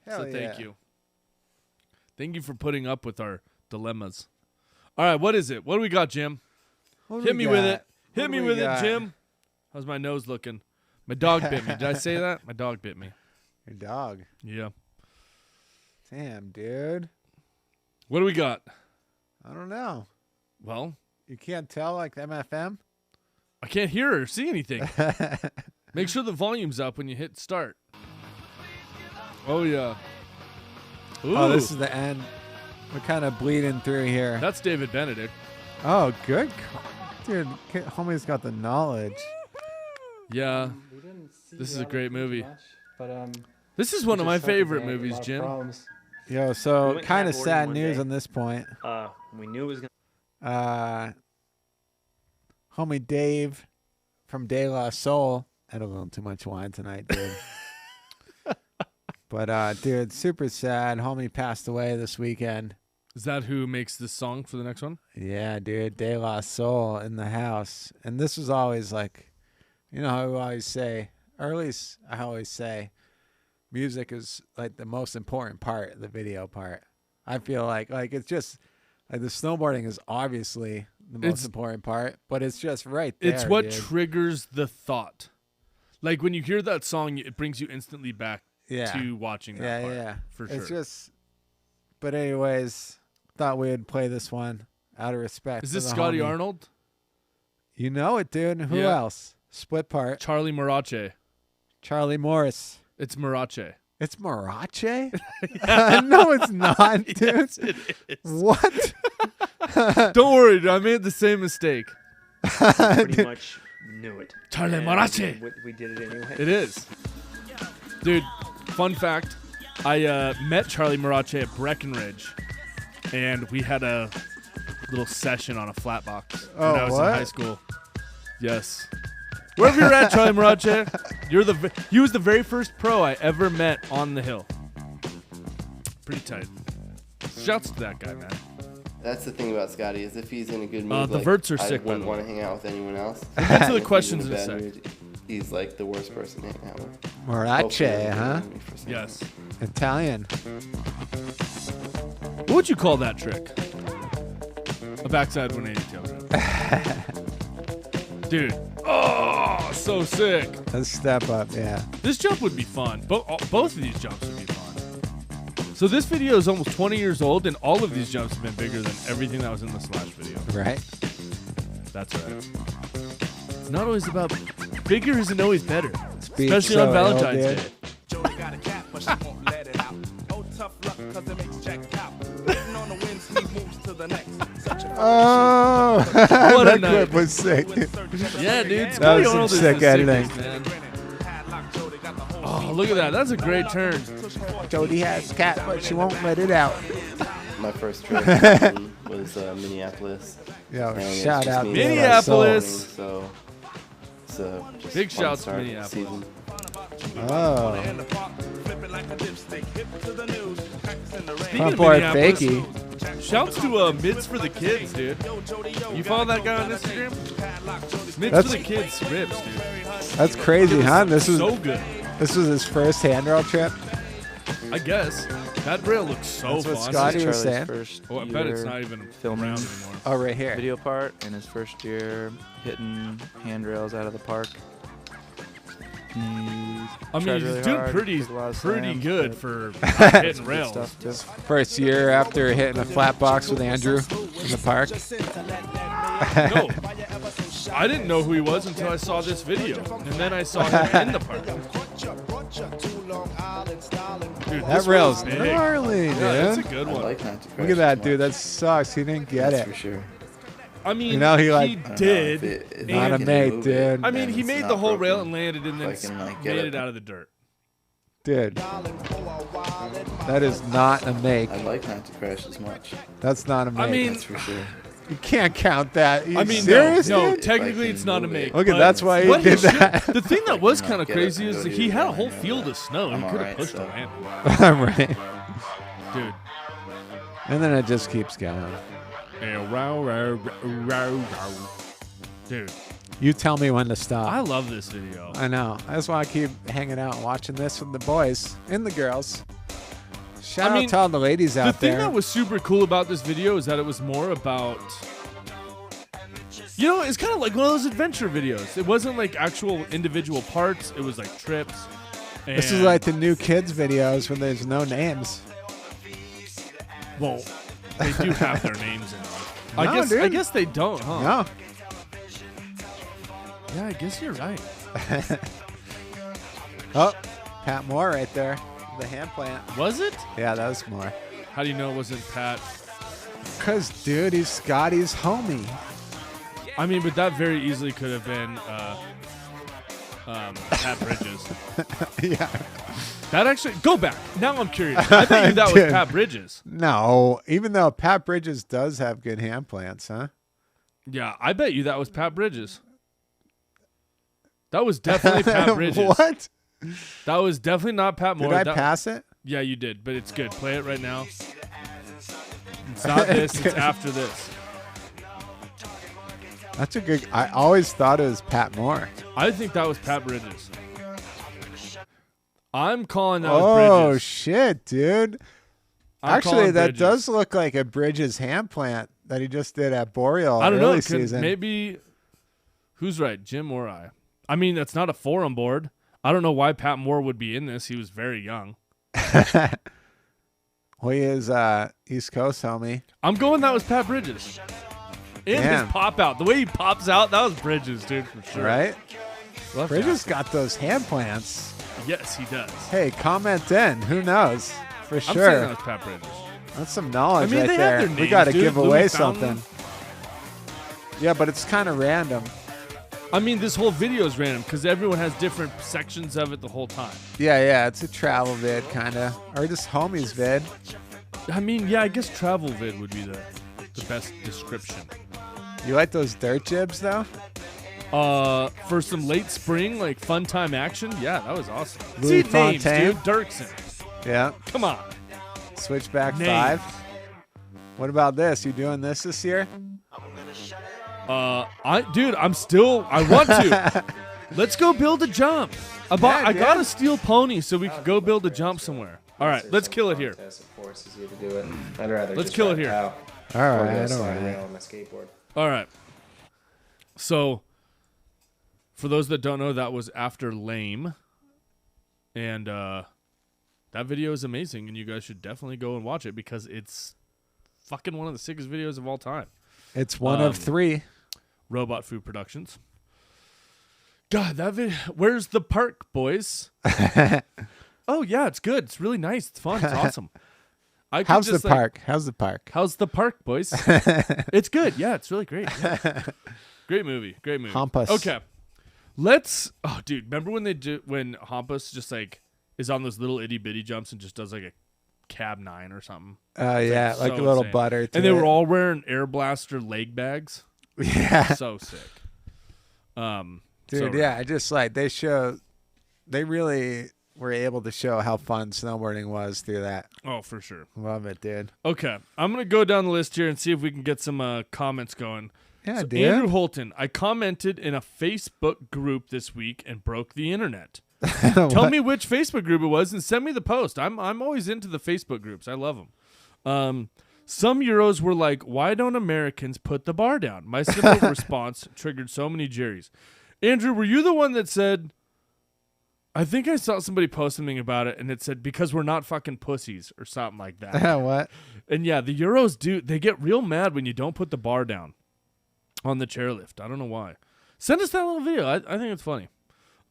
Hell so thank yeah. you. Thank you for putting up with our dilemmas. All right, what is it? What do we got, Jim? Hit me with it. Hit me with it, Jim. How's my nose looking? My dog bit me. Did I say that? My dog bit me. Your dog. Yeah. Damn, dude. What do we got? I don't know. Well, you can't tell like MFM? I can't hear or see anything. Make sure the volume's up when you hit start. Oh, yeah. Ooh. Oh, this is the end. We're kind of bleeding through here. That's David Benedict. Oh, good. Dude, homie's got the knowledge. Yeah. This is a great movie. This is one of my favorite movies, Jim. Yo, so kind of sad news on this point. We knew it was going homie Dave from De La Soul had a little too much wine tonight, dude. But, dude, super sad. Homie passed away this weekend. Is that who makes this song for the next one? Yeah, dude. De La Soul in the house. And this was always like, you know how we always say, or at least I always say, music is like the most important part, the video part. I feel like it's just like the snowboarding is obviously the most important part, but it's just right there. It's what dude. triggers the thought. Like when you hear that song, it brings you instantly back to watching that part. Yeah, for sure. It's just, but anyways, thought we would play this one out of respect. Is this Scotty Arnold? You know it, dude. Who else? Split part. Charlie Marache. Charlie Morris. It's Marache. It's Marache? No, it's not, dude. Yes, it is. What? Don't worry, I made the same mistake. pretty much knew it. Charlie Marache. We did it anyway. It is. Dude, fun fact. I met Charlie Marache at Breckenridge, and we had a little session on a flat box when I was in high school. Yes. Wherever you're at, Charlie Marache, he was the very first pro I ever met on the hill. Pretty tight. Shouts to that guy, man. That's the thing about Scotty, is if he's in a good mood, the verts are sick, I wouldn't want to hang out with anyone else. We'll get to the If questions he's in a bad sec. mood, he's like the worst person to hang out with. Marache, huh? Yes. Italian. What would you call that trick? A backside 180 tail grab. Dude. Oh, so sick. Let's step up, yeah. This jump would be fun. Both of these jumps would be fun. So this video is almost 20 years old, and all of these jumps have been bigger than everything that was in the Slash video. Right. That's right. It's not always about bigger isn't always better, Beat especially so on Valentine's ill, Day. dude. Oh, What a that night. clip was sick. Yeah, dude. That was Scotty some Arnold is sick the editing. sickest, man. Oh, look at that. That's a great turn. Jody has cat, but she won't let it out. My first trip was Minneapolis. Yo, And it's shout just out me to and Minneapolis. So it's just Big fun shouts to start Minneapolis. season. Oh, Speaking front of board Minneapolis, fakie. shouts to Mids for the Kids, dude. You follow that guy on Instagram? Mids That's- for the Kids rips, dude. That's crazy, huh? This was so good. this was his first handrail trip. I guess. That rail looks so That's what fun. Scotty was Charlie's saying. first Oh, I bet it's year not even filming around anymore. Oh, right here. video part in his first year hitting handrails out of the park. I mean, tried he's really doing hard, pretty took a lot of pretty slams, good but for hitting good rails. stuff too. First year after hitting a flat box with Andrew in the park. No, I didn't know who he was until I saw this video, and then I saw him in the park. Dude, That this rail's big. gnarly, Yeah, it's a dude. good I one. like not to crash Look at that, as dude. much. That sucks. He didn't get That's it. for sure. I mean, You know, he, like- I don't know if did. it Not a can mate, move dude. it, I mean, and he it's made not the whole rail broken. and landed, and then If I can, like, get made it it out of the dirt. Dude, that is not a make. I like not to crash as much. That's not a make. I mean, That's for sure. you can't count that. You I mean, serious, no, dude? technically If I it's can not a move make. it. Look at but that's why he what did should- that. The thing that was Not kind of get it crazy and is go that to he the had a ground, whole you know. field of snow. He I'm could have alright, pushed so. a land, Right. dude. And then it just keeps going. Dude, You tell me when to stop. I love this video. I know. I just want to keep hanging out and watching this with the boys and the girls. Shout I mean, out to all the ladies The out thing there. that was super cool about this video is that it was more about, you know, it's kind of like one of those adventure videos. It wasn't like actual individual parts. It was like trips. This is and- like the new kids videos when there's no names. well, they do have their names in them. I No, guess. I dude. guess they don't, huh? No. Yeah, I guess you're right. Oh, Pat Moore right there. The hand plant. Was it? Yeah, that was Moore. How do you know it wasn't Pat? Because, dude, he's Scotty's homie. I mean, but that very easily could have been Pat Bridges. Yeah. That actually, go back. Now I'm curious. I bet you that was Dude. Pat Bridges. No, even though Pat Bridges does have good hand plants, huh? Yeah, I bet you that was Pat Bridges. That was definitely Pat Bridges. What? That was definitely not Pat Moore. Did I That- pass it? Yeah, you did, but it's good. Play it right now. It's not this, it's after this. That's a good. I always thought it was Pat Moore. I think that was Pat Bridges. I'm calling that was Oh Bridges. shit, dude! I'm Actually, calling that Bridges. does look like a Bridges hand plant that he just did at Boreal I don't know. early it could- season. Maybe who's right, Jim or I? I mean, that's not a forum board. I don't know why Pat Moore would be in this. He was very young. Well, he is East Coast homie. I'm going that was Pat Bridges. And Damn. his pop out. The way he pops out, that was Bridges, dude, for sure. Right? Left Bridges out. got those hand plants. Yes, he does. Hey, comment in. Who knows? For I'm saying sure. that was Pat Bridges. That's some knowledge I mean, right they there. have their We got to names, dude. give away Louis Fountain. something. Yeah, but it's kind of random. I mean, this whole video is random because everyone has different sections of it the whole time. Yeah, it's a travel vid, kind of. Or just homies vid. I mean, yeah, I guess travel vid would be the best description. You like those dirt jibs, though? For some late spring, like fun time action, yeah, that was awesome. Louis See names, Fontaine. dude. Dirksen. Yeah. Come on. Switchback Names. 5. What about this? You doing this year? I want to. Let's go build a jump. I Yeah, got dude. a steel pony so we could go build a jump somewhere. All right, let's kill it here. Forces you to do it. I'd rather Let's just kill ride it here. out All or right, go all slide right. rail on my skateboard. All right. So, for those that don't know, that was after Lame. And that video is amazing, and you guys should definitely go and watch it because it's fucking one of the sickest videos of all time. It's one of 3. Robot Food Productions. God, that video. Where's the park, boys? Oh yeah, it's good. It's really nice. It's fun. It's awesome. How's the park? How's the park? How's the park, boys? It's good. Yeah, it's really great. Yeah. Great movie. Great movie. Hampus. Okay. Oh, dude, remember when Hampus just like is on those little itty bitty jumps and just does like a cab 9 or something? Yeah, like so a little insane. butter. And they were all wearing Air Blaster leg bags. Yeah. So sick. Dude, so yeah, I just like they really were able to show how fun snowboarding was through that. Oh, for sure. Love it, dude. Okay, I'm gonna go down the list here and see if we can get some comments going. Yeah, So dude. Andrew Holton, I commented in a Facebook group this week and broke the internet. Tell me which Facebook group it was and send me the post. I'm always into the Facebook groups. I love them. Some Euros were like, "Why don't Americans put the bar down?" My simple response triggered so many Jerrys. Andrew, were you the one that said? I think I saw somebody post something about it, and it said, because we're not fucking pussies or something like that. What? And yeah, the Euros they get real mad when you don't put the bar down on the chairlift. I don't know why. Send us that little video. I think it's funny.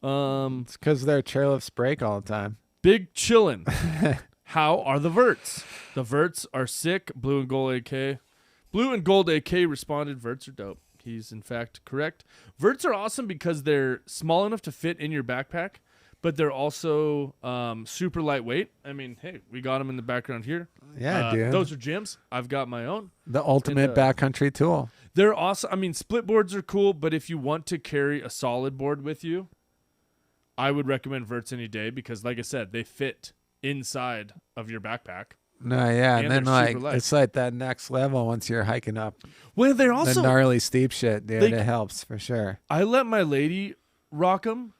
It's because their chairlifts break all the time. Big chillin'. How are the verts? The verts are sick. Blue and gold AK responded, verts are dope. He's in fact correct. Verts are awesome because they're small enough to fit in your backpack, but they're also super lightweight. I mean, hey, we got them in the background here. Yeah, dude. Those are Jim's. I've got my own. The ultimate backcountry tool. They're awesome. I mean, split boards are cool, but if you want to carry a solid board with you, I would recommend verts any day because, like I said, they fit inside of your backpack. No, yeah, and then they're like super light. it's like that next level once you're hiking up Well, they're the also gnarly steep shit, dude. It helps for sure. I let my lady rock them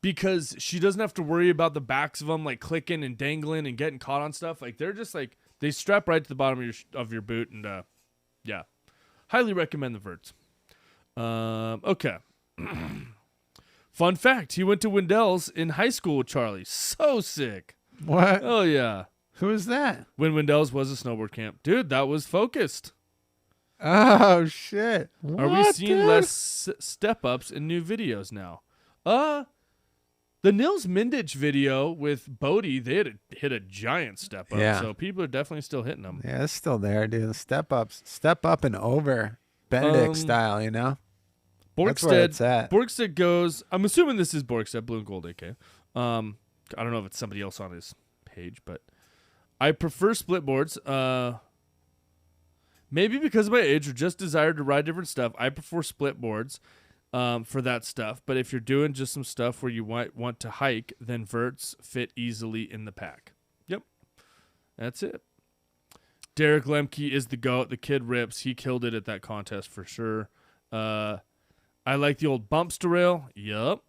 because she doesn't have to worry about the backs of them like clicking and dangling and getting caught on stuff. Like they're just like they strap right to the bottom of your boot, and yeah, highly recommend the verts. Okay. Fun fact: he went to Wendell's in high school with Charlie. So sick. What? Oh yeah. Who is that? When Wendell's was a snowboard camp, dude, that was focused. Oh shit! Are we seeing less step ups in new videos now? The Nils Mindich video with Bodie, they had hit a giant step up. Yeah. So people are definitely still hitting them. Yeah, it's still there, dude. The step up and over, Benedict style, you know. That's where it's at. Borgstead goes. I'm assuming this is Borgstead, Blue and Gold AK. I don't know if it's somebody else on his page, but I prefer split boards. Maybe because of my age or just desire to ride different stuff. I prefer split boards for that stuff. But if you're doing just some stuff where you might want to hike, then verts fit easily in the pack. Yep. That's it. Derek Lemke is the GOAT. The kid rips. He killed it at that contest for sure. I like the old bumps to rail. Yep.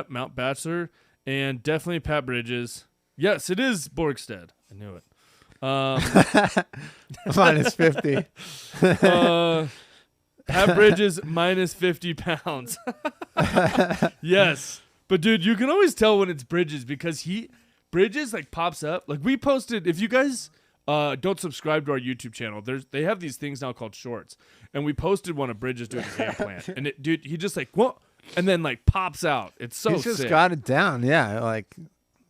Mount Bachelor. And definitely Pat Bridges. Yes, it is Borgstead. I knew it. Minus 50. Pat Bridges minus 50 pounds. Yes. But dude, you can always tell when it's Bridges because Bridges like pops up. Like we posted, if you guys don't subscribe to our YouTube channel, they have these things now called shorts. And we posted one of Bridges doing a game plan. And dude, he just like, what? And then like pops out. It's so He's just sick. got it down. Yeah, like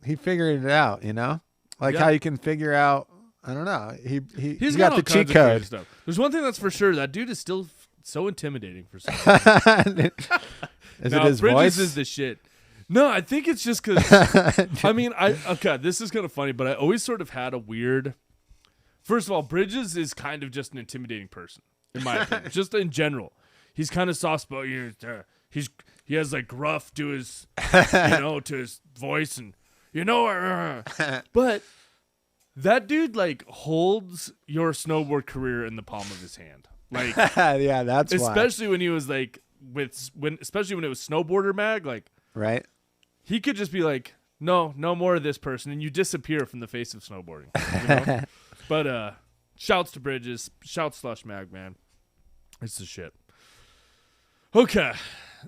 he figured it out, you know? Like how you can figure out, I don't know. He's got all the kinds cheat of crazy code. stuff. There's one thing that's for sure. That dude is still so intimidating for some reason. Is No, it his Bridges voice? is the shit. No, I think it's just because, I mean, this is kind of funny, but I always sort of had a weird, first of all, Bridges is kind of just an intimidating person, in my opinion, just in general. He's kind of soft-spoken. He has like gruff to his, to his voice and, but that dude like holds your snowboard career in the palm of his hand. Like, yeah, that's especially when he was like especially when it was Snowboarder Mag, like, right. He could just be like, no more of this person, and you disappear from the face of snowboarding. You know? But shouts to Bridges, shouts / Mag, man. It's the shit. Okay,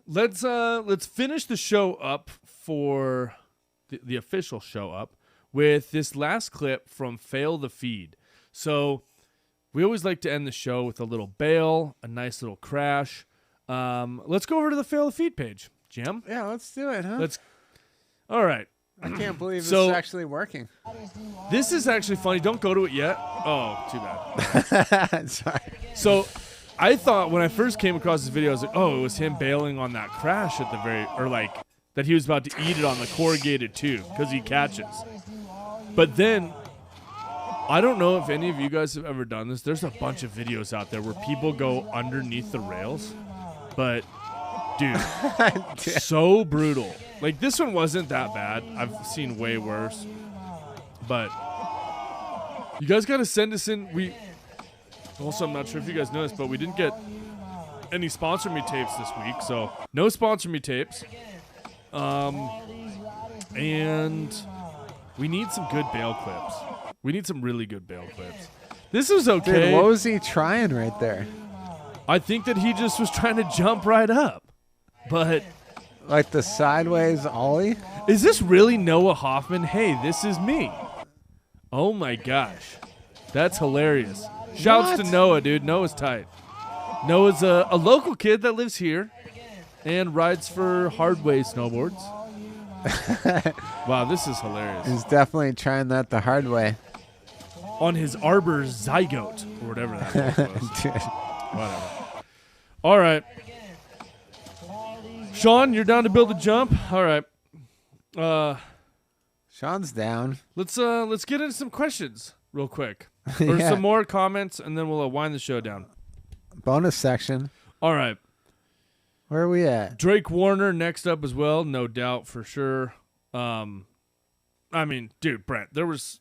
let's finish the show up for the official show up with this last clip from Fail the Feed. So we always like to end the show with a little bail, a nice little crash. Let's go over to the Fail the Feed page, Jim. Yeah, let's do it, huh? All right. I can't believe this So- is actually working. This is actually funny. Don't go to it yet. Oh, too bad. Sorry. So I thought when I first came across this video, I was like, oh, it was him bailing on that crash at the that he was about to eat it on the corrugated too, because he catches. But then, I don't know if any of you guys have ever done this. There's a bunch of videos out there where people go underneath the rails. But, dude, so brutal. Like, this one wasn't that bad. I've seen way worse. But you guys got to send us in. Also, I'm not sure if you guys noticed, but we didn't get any sponsor me tapes this week. So, no sponsor me tapes. And we need some good bail clips. We need some really good bail clips. This is okay. Dude, what was he trying right there? I think that he just was trying to jump right up. But Like the sideways ollie? is this really Noah Hoffman? Hey, this is me. Oh my gosh. That's hilarious. Shouts to What? Noah, dude. Noah's tight. Noah's a local kid that lives here and rides for Hardway Snowboards. Wow, this is hilarious. He's definitely trying that the hard way. On his Arbor Zygote, or whatever that was. Dude. Whatever. All right. Sean, you're down to build a jump? All right. Sean's down. Let's get into some questions real quick. Or Yeah. some more comments, and then we'll wind the show down. Bonus section. All right. Where are we at? Drake Warner next up as well, no doubt for sure. I mean, dude, Brent, there was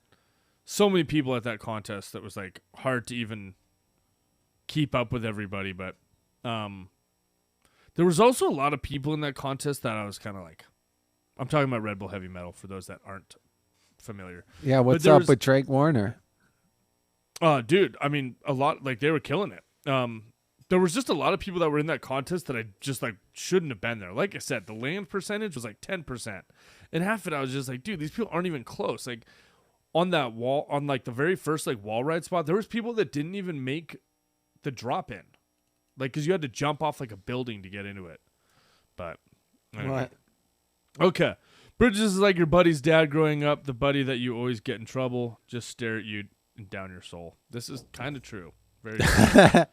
so many people at that contest that was like hard to even keep up with everybody, but there was also a lot of people in that contest that I was kind of like, I'm talking about Red Bull Heavy Metal for those that aren't familiar. Yeah, what's there up was- with Drake Warner? Dude, I mean, a lot, like, they were killing it. There was just a lot of people that were in that contest that I just, like, shouldn't have been there. Like I said, the land percentage was, like, 10%. And half of it, I was just like, dude, these people aren't even close. Like, on that wall, on, like, the very first, like, wall ride spot, there was people that didn't even make the drop in. Like, because you had to jump off, like, a building to get into it. But, anyway. What? Okay. Bridges is like your buddy's dad growing up, the buddy that you always get in trouble, just stare at you and down your soul. This is kind of true. Very true.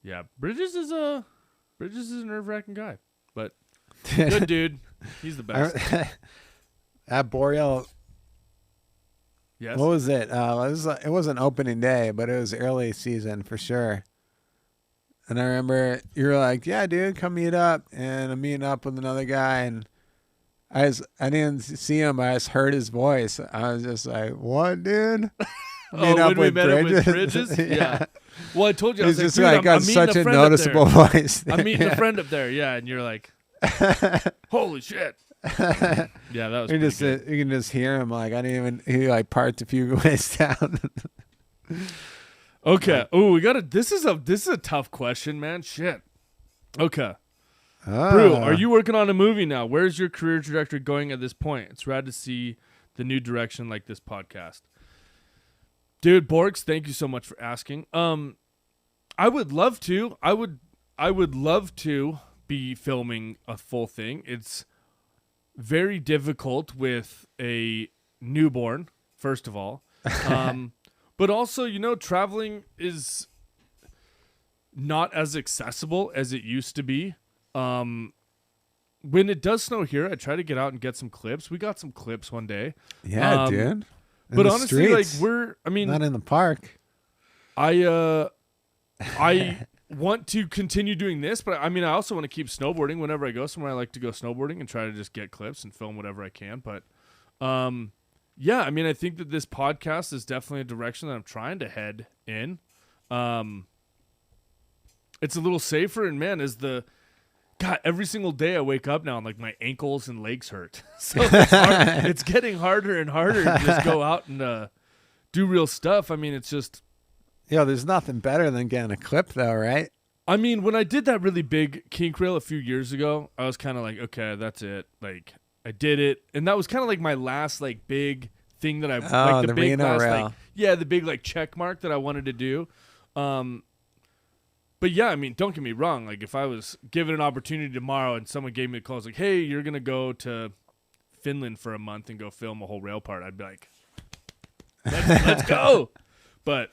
Yeah, Bridges is a nerve-wracking guy, but good dude. He's the best. At Boreal, Yes. what was it? It wasn't opening day, but it was early season for sure. And I remember you were like, "Yeah, dude, come meet up." And I'm meeting up with another guy, and I didn't see him. I just heard his voice. I was just like, "What, dude?" Meet up when we with met him with Bridges? Bridges? Yeah. Well, I told you, I He's was just like, like dude, got I'm meeting such a friend up there. noticeable voice. I'm meeting Yeah. a friend up there, yeah, and you're like, holy shit. Yeah, that was You pretty just good. you can just hear him like he like parked a few ways down. Okay. Oh, we got this is a tough question, man. Shit. Okay. Oh. Brew, are you working on a movie now? Where's your career trajectory going at this point? It's rad to see the new direction like this podcast. Dude, Borgs, thank you so much for asking. I would love to. I would love to be filming a full thing. It's very difficult with a newborn, first of all. But also, you know, traveling is not as accessible as it used to be. When it does snow here, I try to get out and get some clips. We got some clips one day. Yeah, dude. In But the honestly, streets, like not in the park. I want to continue doing this, but I mean, I also want to keep snowboarding. Whenever I go somewhere, I like to go snowboarding and try to just get clips and film whatever I can. But, yeah, I mean, I think that this podcast is definitely a direction that I'm trying to head in. It's a little safer, and man, God, every single day I wake up now and like my ankles and legs hurt. So it's getting harder and harder to just go out and do real stuff. I mean, it's just, Yo, there's nothing better than getting a clip, though, right? I mean, when I did that really big kink reel a few years ago, I was kind of like, okay, that's it. Like, I did it. And that was kind of like my last like big thing that I Oh, like the big Reno rail. like the big like check mark that I wanted to do. But yeah, I mean, don't get me wrong. Like if I was given an opportunity tomorrow and someone gave me a call, it's like, hey, you're gonna go to Finland for a month and go film a whole rail part, I'd be like, let's go. But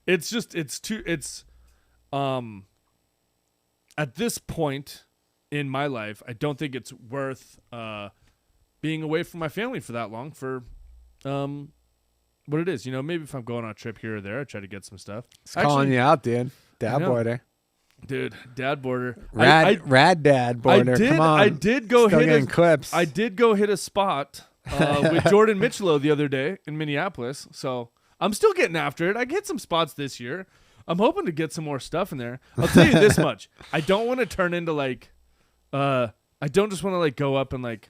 it's just at this point in my life, I don't think it's worth being away from my family for that long for what it is. You know, maybe if I'm going on a trip here or there, I try to get some stuff. It's calling you out, dude. Dad know. border. Dude, dad border. Rad dad border. Come on. I did go Still hit getting clips. I did go hit a spot with Jordan Mitchello the other day in Minneapolis. So I'm still getting after it. I get some spots this year. I'm hoping to get some more stuff in there. I'll tell you this much. I don't want to turn into like I don't just want to like go up and like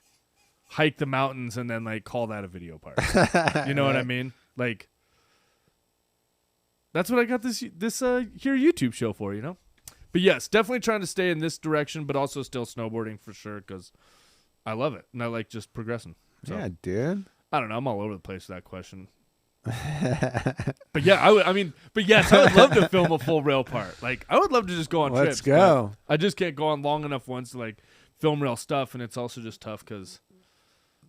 hike the mountains and then like call that a video part. You know what I mean? Like that's what I got this here YouTube show for, you know? But yes, definitely trying to stay in this direction, but also still snowboarding for sure because I love it and I like just progressing. So, yeah, dude. I don't know. I'm all over the place with that question. But yeah, but yes, I would love to film a full rail part. Like I would love to just go on trips. Let's go. I just can't go on long enough ones to like film rail stuff, and it's also just tough because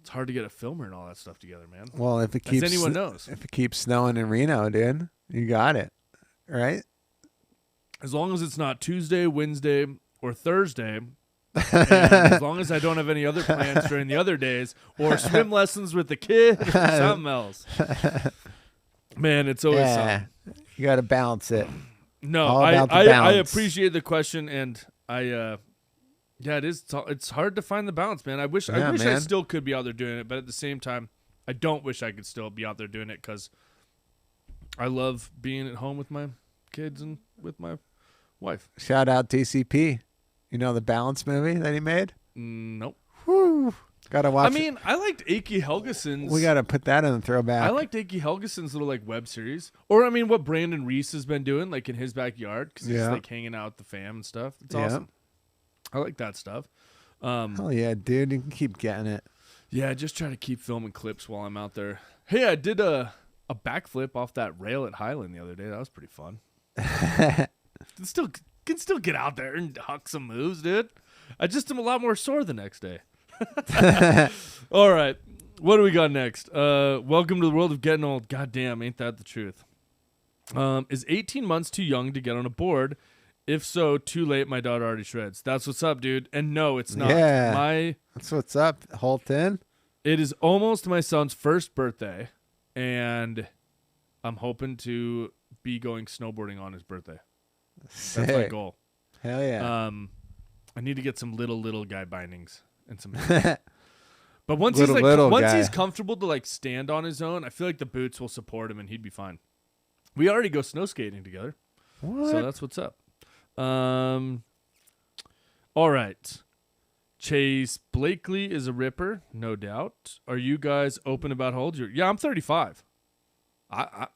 it's hard to get a filmer and all that stuff together, man. Well, if it As keeps anyone knows. if it keeps snowing in Reno, dude, you got it, right? As long as it's not Tuesday, Wednesday, or Thursday, and as long as I don't have any other plans during the other days, or swim lessons with the kid, or something else. Man, it's always something. You got to balance it. No, All about the I balance. appreciate the question, and it is. It's hard to find the balance, man. I wish I man. still could be out there doing it, but at the same time, I don't wish I could still be out there doing it because I love being at home with my kids and with my wife. Shout out TCP. You know the Balance movie that he made? Nope. Woo. Gotta watch. I mean, I liked Aki Helgeson's. We gotta put that in the throwback. I liked Aki Helgeson's little like web series, or I mean, what Brandon Reese has been doing like in his backyard because he's like hanging out with the fam and stuff. It's awesome. I like that stuff. Oh yeah, dude, you can keep getting it. Yeah, just try to keep filming clips while I'm out there. Hey, I did a backflip off that rail at Highland the other day. That was pretty fun. Can still get out there and huck some moves, dude. I just am a lot more sore the next day. All right, what do we got next? Welcome to the world of getting old. God damn, ain't that the truth? Is 18 months too young to get on a board? If so, too late. My daughter already shreds. That's what's up, dude. And no, it's not. Yeah, that's what's up. Holton. It is almost my son's first birthday, and I'm hoping to be going snowboarding on his birthday. Sick. That's my goal. Hell yeah. I need to get some little guy bindings and some. But once he's comfortable to like stand on his own, I feel like the boots will support him and he'd be fine. We already go snow skating together, so that's what's up. All right. Chase Blakely is a ripper, no doubt. Are you guys open about how old you're? Yeah, I'm 35. I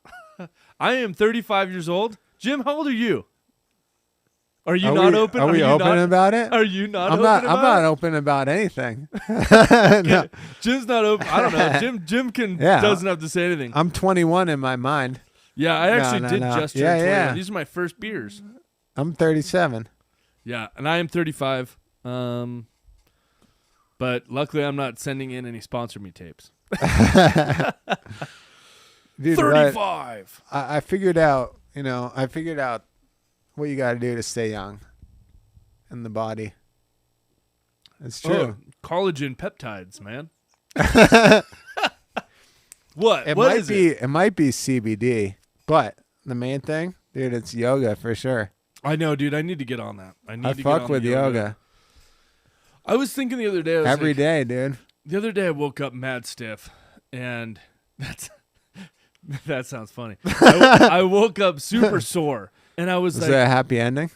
am 35 years old. Jim, how old are you? Are you not open? Are we open about it? Are you not I'm open not. about I'm not it? open about anything. No. Jim's not open. I don't know. Jim doesn't have to say anything. I'm 21 in my mind. Yeah, I actually did just turn 21. Yeah. These are my first beers. I'm 37. Yeah, and I am 35. But luckily, I'm not sending in any sponsor me tapes. Dude, 35. I figured out. I figured out what you got to do to stay young in the body. It's true. Oh, collagen peptides, man. What? It What might is be. it? It might be CBD, but the main thing, dude, it's yoga for sure. I know, dude. I need to get on that. I fuck with yoga I was thinking the other day. every day, dude. The other day, I woke up mad stiff, and that sounds funny. I woke up super sore, and I was Is like, that a happy ending?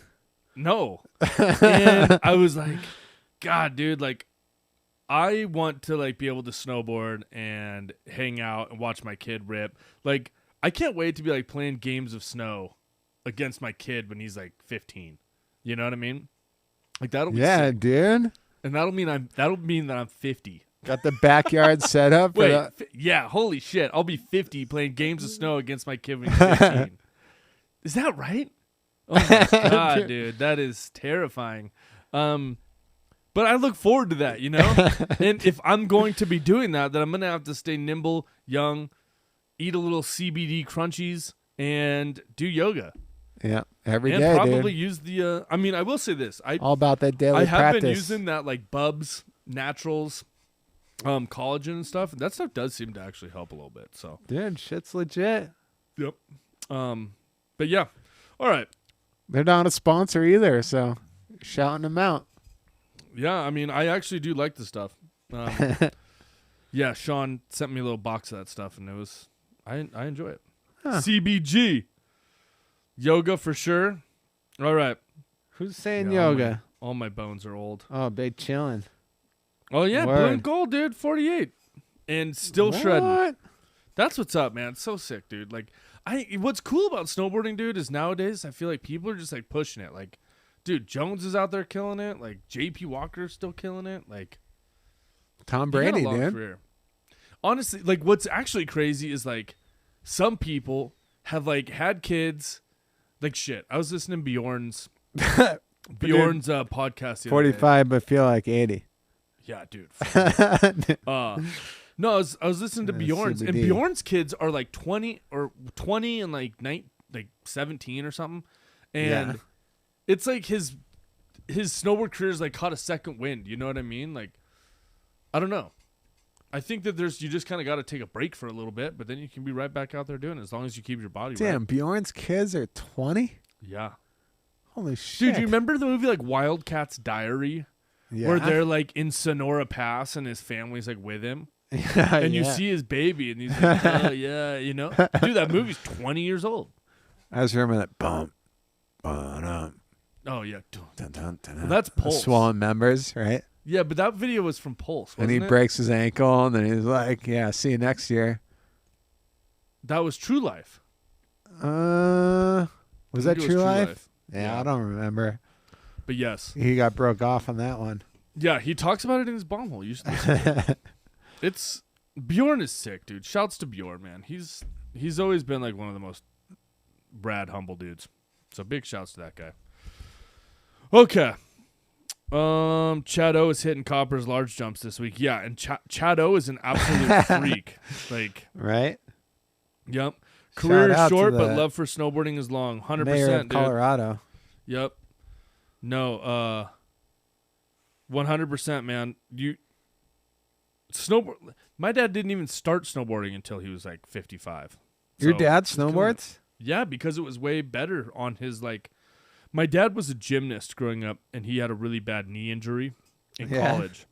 no. And I was like, God, dude, like, I want to like be able to snowboard and hang out and watch my kid rip. Like, I can't wait to be like playing games of snow against my kid when he's like 15. You know what I mean? Like that'll be sick. Dude. And that'll mean that I'm 50. Got the backyard set up. For Wait, yeah, holy shit. I'll be 50 playing games of snow against my kid when he's 15. Is that right? Oh my God, dude. That is terrifying. But I look forward to that, you know? And if I'm going to be doing that, then I'm going to have to stay nimble, young, eat a little CBD crunchies, and do yoga. Yeah, every and day, probably dude. use the, I mean, I will say this. All about that daily I have practice. been using that like Bubs, Naturals, collagen and stuff. And that stuff does seem to actually help a little bit. So, Dude, shit's legit. yep. But yeah. All right. They're not a sponsor either, so shouting them out. Yeah, I mean, I actually do like the stuff. Yeah, Sean sent me a little box of that stuff, and it was I enjoy it. Huh. CBG, yoga for sure. All right, Who's saying Yeah, yoga? all my bones are old. Oh, big chilling. Oh yeah, blue Word. and gold, dude, 48, and still shredding. What? That's what's up, man. It's so sick, dude. Like, what's cool about snowboarding, dude, is nowadays I feel like people are just like pushing it. Like, dude, Jones is out there killing it. Like, JP Walker's still killing it. Like, Tom he had a Brady, long dude. career. Honestly, like, what's actually crazy is like some people have like had kids. Like, shit. I was listening to Bjorn's podcast. The other day. 45, but feel like 80. Yeah, dude. No, I was listening to Bjorn's, and CBD. Bjorn's kids are like 20 and like 17 or something, and Yeah. it's like his snowboard career is like caught a second wind. You know what I mean? Like, I don't know. I think that you just kind of got to take a break for a little bit, but then you can be right back out there doing it as long as you keep your body Damn, right. Bjorn's kids are 20? Yeah. Holy shit. Dude, you remember the movie like Wildcat's Diary? Yeah. Where they're like in Sonora Pass and his family's like with him? Yeah, And you yeah. see his baby, and he's like, oh, yeah, you know? Dude, that movie's 20 years old. I just remember that bump. Ba-dum, Oh, yeah. dun, dun, dun, Well, that's Pulse. Swollen members, right? Yeah, but that video was from Pulse, wasn't And he it? breaks his ankle, and then he's like, yeah, see you next year. That was True Life. Was I that think it True was Life? Yeah. Yeah, I don't remember. But yes. He got broke off on that one. Yeah, he talks about it in his bomb hole. You should listen to it. Bjorn is sick, dude. Shouts to Bjorn, man. He's always been like one of the most rad, humble dudes. So big shouts to that guy. Okay. Chad O is hitting Copper's large jumps this week. Yeah, and Chad O is an absolute freak. Like, Right? yep. Career Shout out is to short, but the love for snowboarding is long. 100%, Mayor of dude. Colorado. Yep. No, 100%, man. My dad didn't even start snowboarding until he was like 55. Your So, dad he's killing it. snowboards? Yeah, because it was way better on his like. My dad was a gymnast growing up, and he had a really bad knee injury in Yeah. college,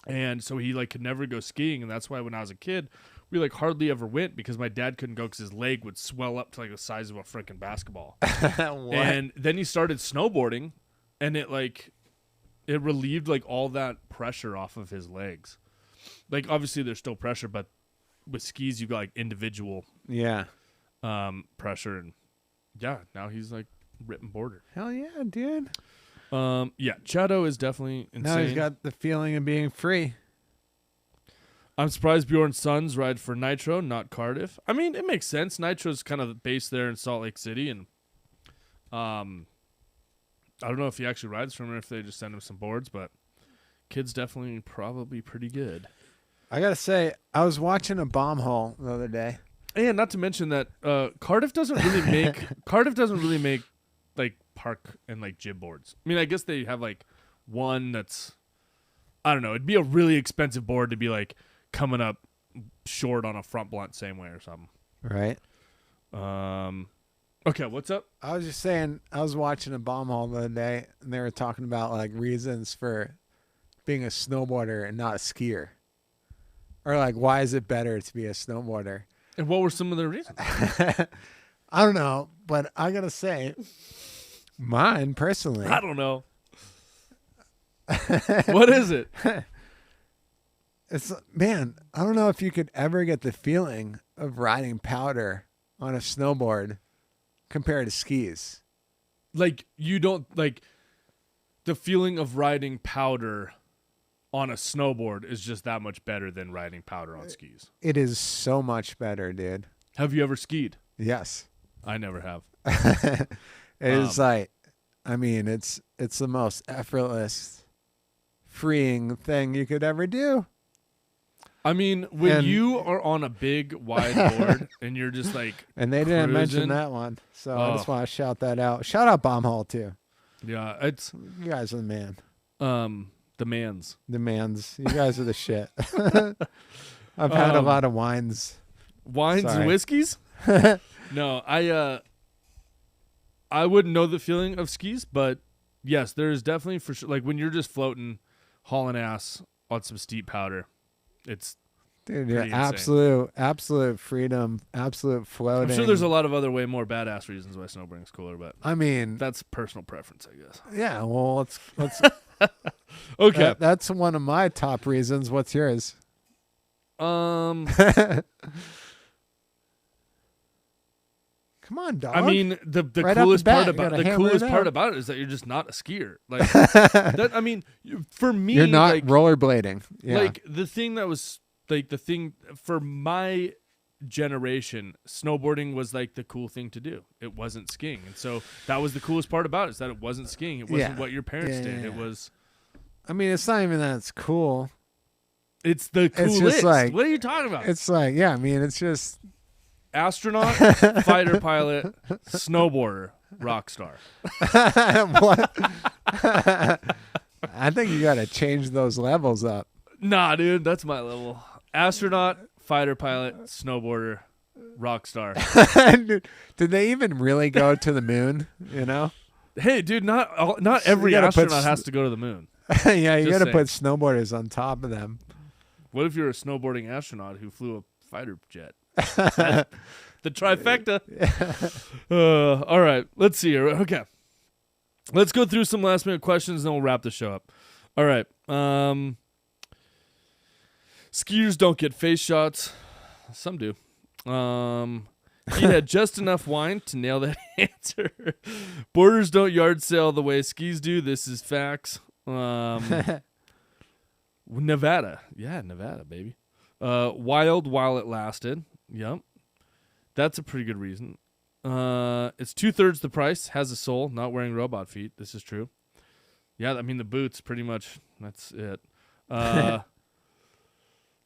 and so he like could never go skiing, and that's why when I was a kid, we like hardly ever went because my dad couldn't go because his leg would swell up to like the size of a freaking basketball. What? And then he started snowboarding, and it relieved like all that pressure off of his legs. Like obviously there's still pressure, but with skis you've got like individual Yeah. pressure, and yeah, now he's like ripping border. Hell yeah, dude. Yeah, Chado is definitely insane. Now he's got the feeling of being free. I'm surprised Bjorn's sons ride for Nitro, not Cardiff. I mean, it makes sense. Nitro's kind of based there in Salt Lake City, and I don't know if he actually rides from her, if they just send him some boards, but kid's definitely probably pretty good. I gotta say, I was watching a bomb hole the other day. And not to mention that Cardiff doesn't really make like park and like jib boards. I mean, I guess they have like one that's, I don't know. It'd be a really expensive board to be like coming up short on a front blunt same way or something. Right. Okay, what's up? I was just saying, I was watching a bomb hole the other day, and they were talking about like reasons for being a snowboarder and not a skier, or like why is it better to be a snowboarder? And what were some of the reasons? I don't know, but I gotta say, mine personally, I don't know. What is it? it's man, I don't know if you could ever get the feeling of riding powder on a snowboard compared to skis. Like you don't like the feeling of riding powder on a snowboard is just that much better than riding powder on skis. It is so much better, dude. Have you ever skied? Yes. I never have. It is like, I mean, it's the most effortless, freeing thing you could ever do. I mean, when And- you are on a big wide board and you're just like, And they didn't mention cruising. that one, so I just Oh. want to shout that out. Shout out Bomb Hole too. yeah, it's You guys are the man. the man's. The mans. You guys are the shit. I've had a lot of wines. Wines Sorry. and whiskeys? No, I wouldn't know the feeling of skis, but yes, there is definitely for sure. Like when you're just floating, hauling ass on some steep powder, it's. Dude, Pretty yeah, insane. absolute freedom, absolute floating. I'm sure there's a lot of other way more badass reasons why snowboarding's cooler, but I mean, that's personal preference, I guess. yeah. Well, let's. Okay. That's one of my top reasons. What's yours? Come on, dog. I mean, the Right off coolest the part bat, you about gotta the hammer it coolest part out. about it is that you're just not a skier. Like that. I mean, for me, you're not like, rollerblading. Yeah. like the thing that was like the thing for my generation, snowboarding was like the cool thing to do. It wasn't skiing, and so that was the coolest part about it, is that it wasn't skiing. It wasn't Yeah. what your parents Yeah, did. yeah, It yeah. was. I mean, it's not even that it's cool. It's the coolest. just like- what are you talking about? It's like, yeah. I mean, it's just. Astronaut, fighter pilot, snowboarder, rock star. What? I think you got to change those levels up. Nah, dude, that's my level. Astronaut, fighter pilot, snowboarder, rock star. Dude, did they even really go to the moon? You know? Hey, dude, not every gotta put astronaut has to go to the moon. Yeah, you Just got to saying. put snowboarders on top of them. What if you're a snowboarding astronaut who flew a fighter jet? The trifecta. All right, let's see here. Okay, let's go through some last minute questions, and then we'll wrap the show up. All right. Skiers don't get face shots. Some do. He had just enough wine to nail that answer. Boarders don't yard sale the way skis do. This is facts. Nevada. Yeah, Nevada, baby. Wild while it lasted. Yep. That's a pretty good reason. It's 2/3 the price. Has a soul. Not wearing robot feet. This is true. Yeah, I mean, the boots, pretty much. That's it. The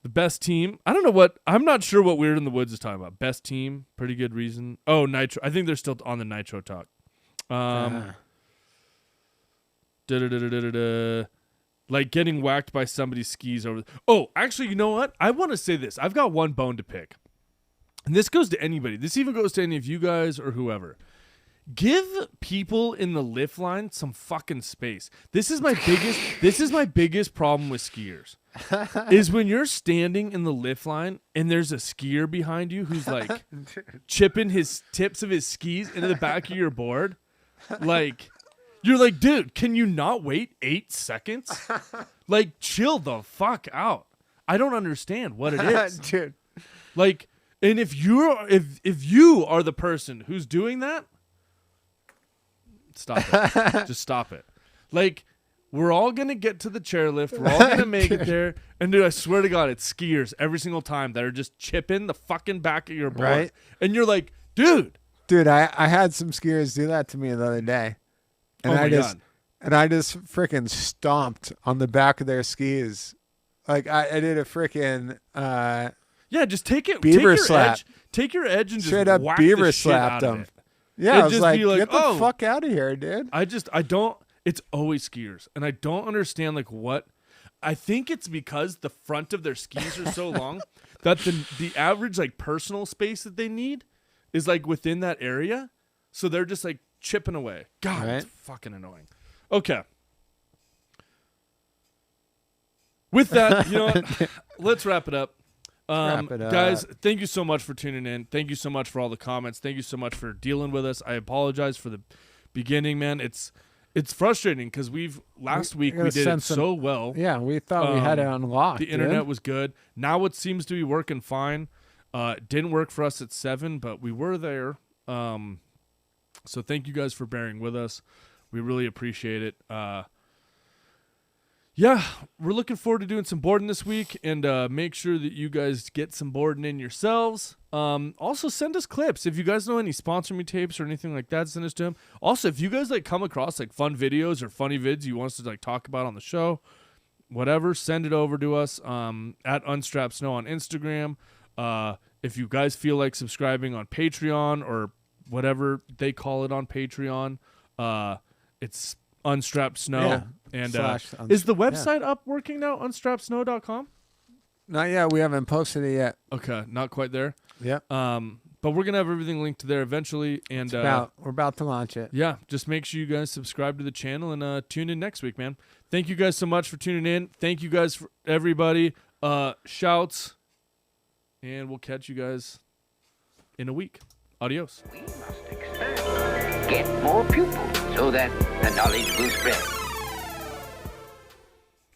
best team. I don't know what. I'm not sure what Weird in the Woods is talking about. Best team. Pretty good reason. Oh, Nitro. I think they're still on the Nitro talk. Like getting whacked by somebody's skis over. Oh, actually, you know what? I want to say this. I've got one bone to pick. And this goes to anybody. This even goes to any of you guys or whoever. Give people in the lift line some fucking space. This is my biggest problem with skiers. Is when you're standing in the lift line and there's a skier behind you who's like chipping his tips of his skis into the back of your board. Like, you're like, dude, can you not wait 8 seconds? Like, chill the fuck out. I don't understand what it is. Dude. Like, and if you are the person who's doing that, stop it. Just stop it. Like, we're all gonna get to the chairlift. We're all gonna make it there. And dude, I swear to God, it's skiers every single time that are just chipping the fucking back of your board. Right. And you're like, dude. Dude, I had some skiers do that to me the other day. And Oh my God. God. I just freaking stomped on the back of their skis. Like I did a freaking Yeah, just take it. Beaver take your slap. Edge, take your edge and straight just up whack beaver the shit slapped out of them. it. Yeah, And I was just like, be like, get the oh. fuck out of here, dude. I don't. It's always skiers, and I don't understand like what. I think it's because the front of their skis are so long that the average like personal space that they need is like within that area, so they're just like chipping away. God, it's Right. fucking annoying. Okay. With that, you know what? Let's wrap it up. Wrap it Guys, up. thank you so much for tuning in. Thank you so much for all the comments. Thank you so much for dealing with us. I apologize for the beginning, man. It's frustrating because last week we gotta did it send some- so well. Yeah, we thought we had it unlocked. The internet was good. Now it seems to be working fine. It didn't work for us at 7, but we were there. So thank you guys for bearing with us. We really appreciate it. yeah, we're looking forward to doing some boarding this week, and make sure that you guys get some boarding in yourselves. Also, send us clips. If you guys know any sponsor me tapes or anything like that, send us to them. Also, if you guys like come across like fun videos or funny vids you want us to like talk about on the show, whatever, send it over to us at Unstrapped Snow on Instagram. If you guys feel like subscribing on Patreon or whatever they call it on Patreon, it's Unstrapped Snow. Yeah. And / is the website up working now? Unstrappsnow.com? Not yet. We haven't posted it yet. Okay, not quite there. Yep. But we're gonna have everything linked to there eventually, and We're about to launch it. yeah, just make sure you guys subscribe to the channel and tune in next week, man. Thank you guys so much for tuning in. Thank you guys for everybody. Shouts, and we'll catch you guys in a week. Adios. We must expand, get more pupils so that the knowledge will spread.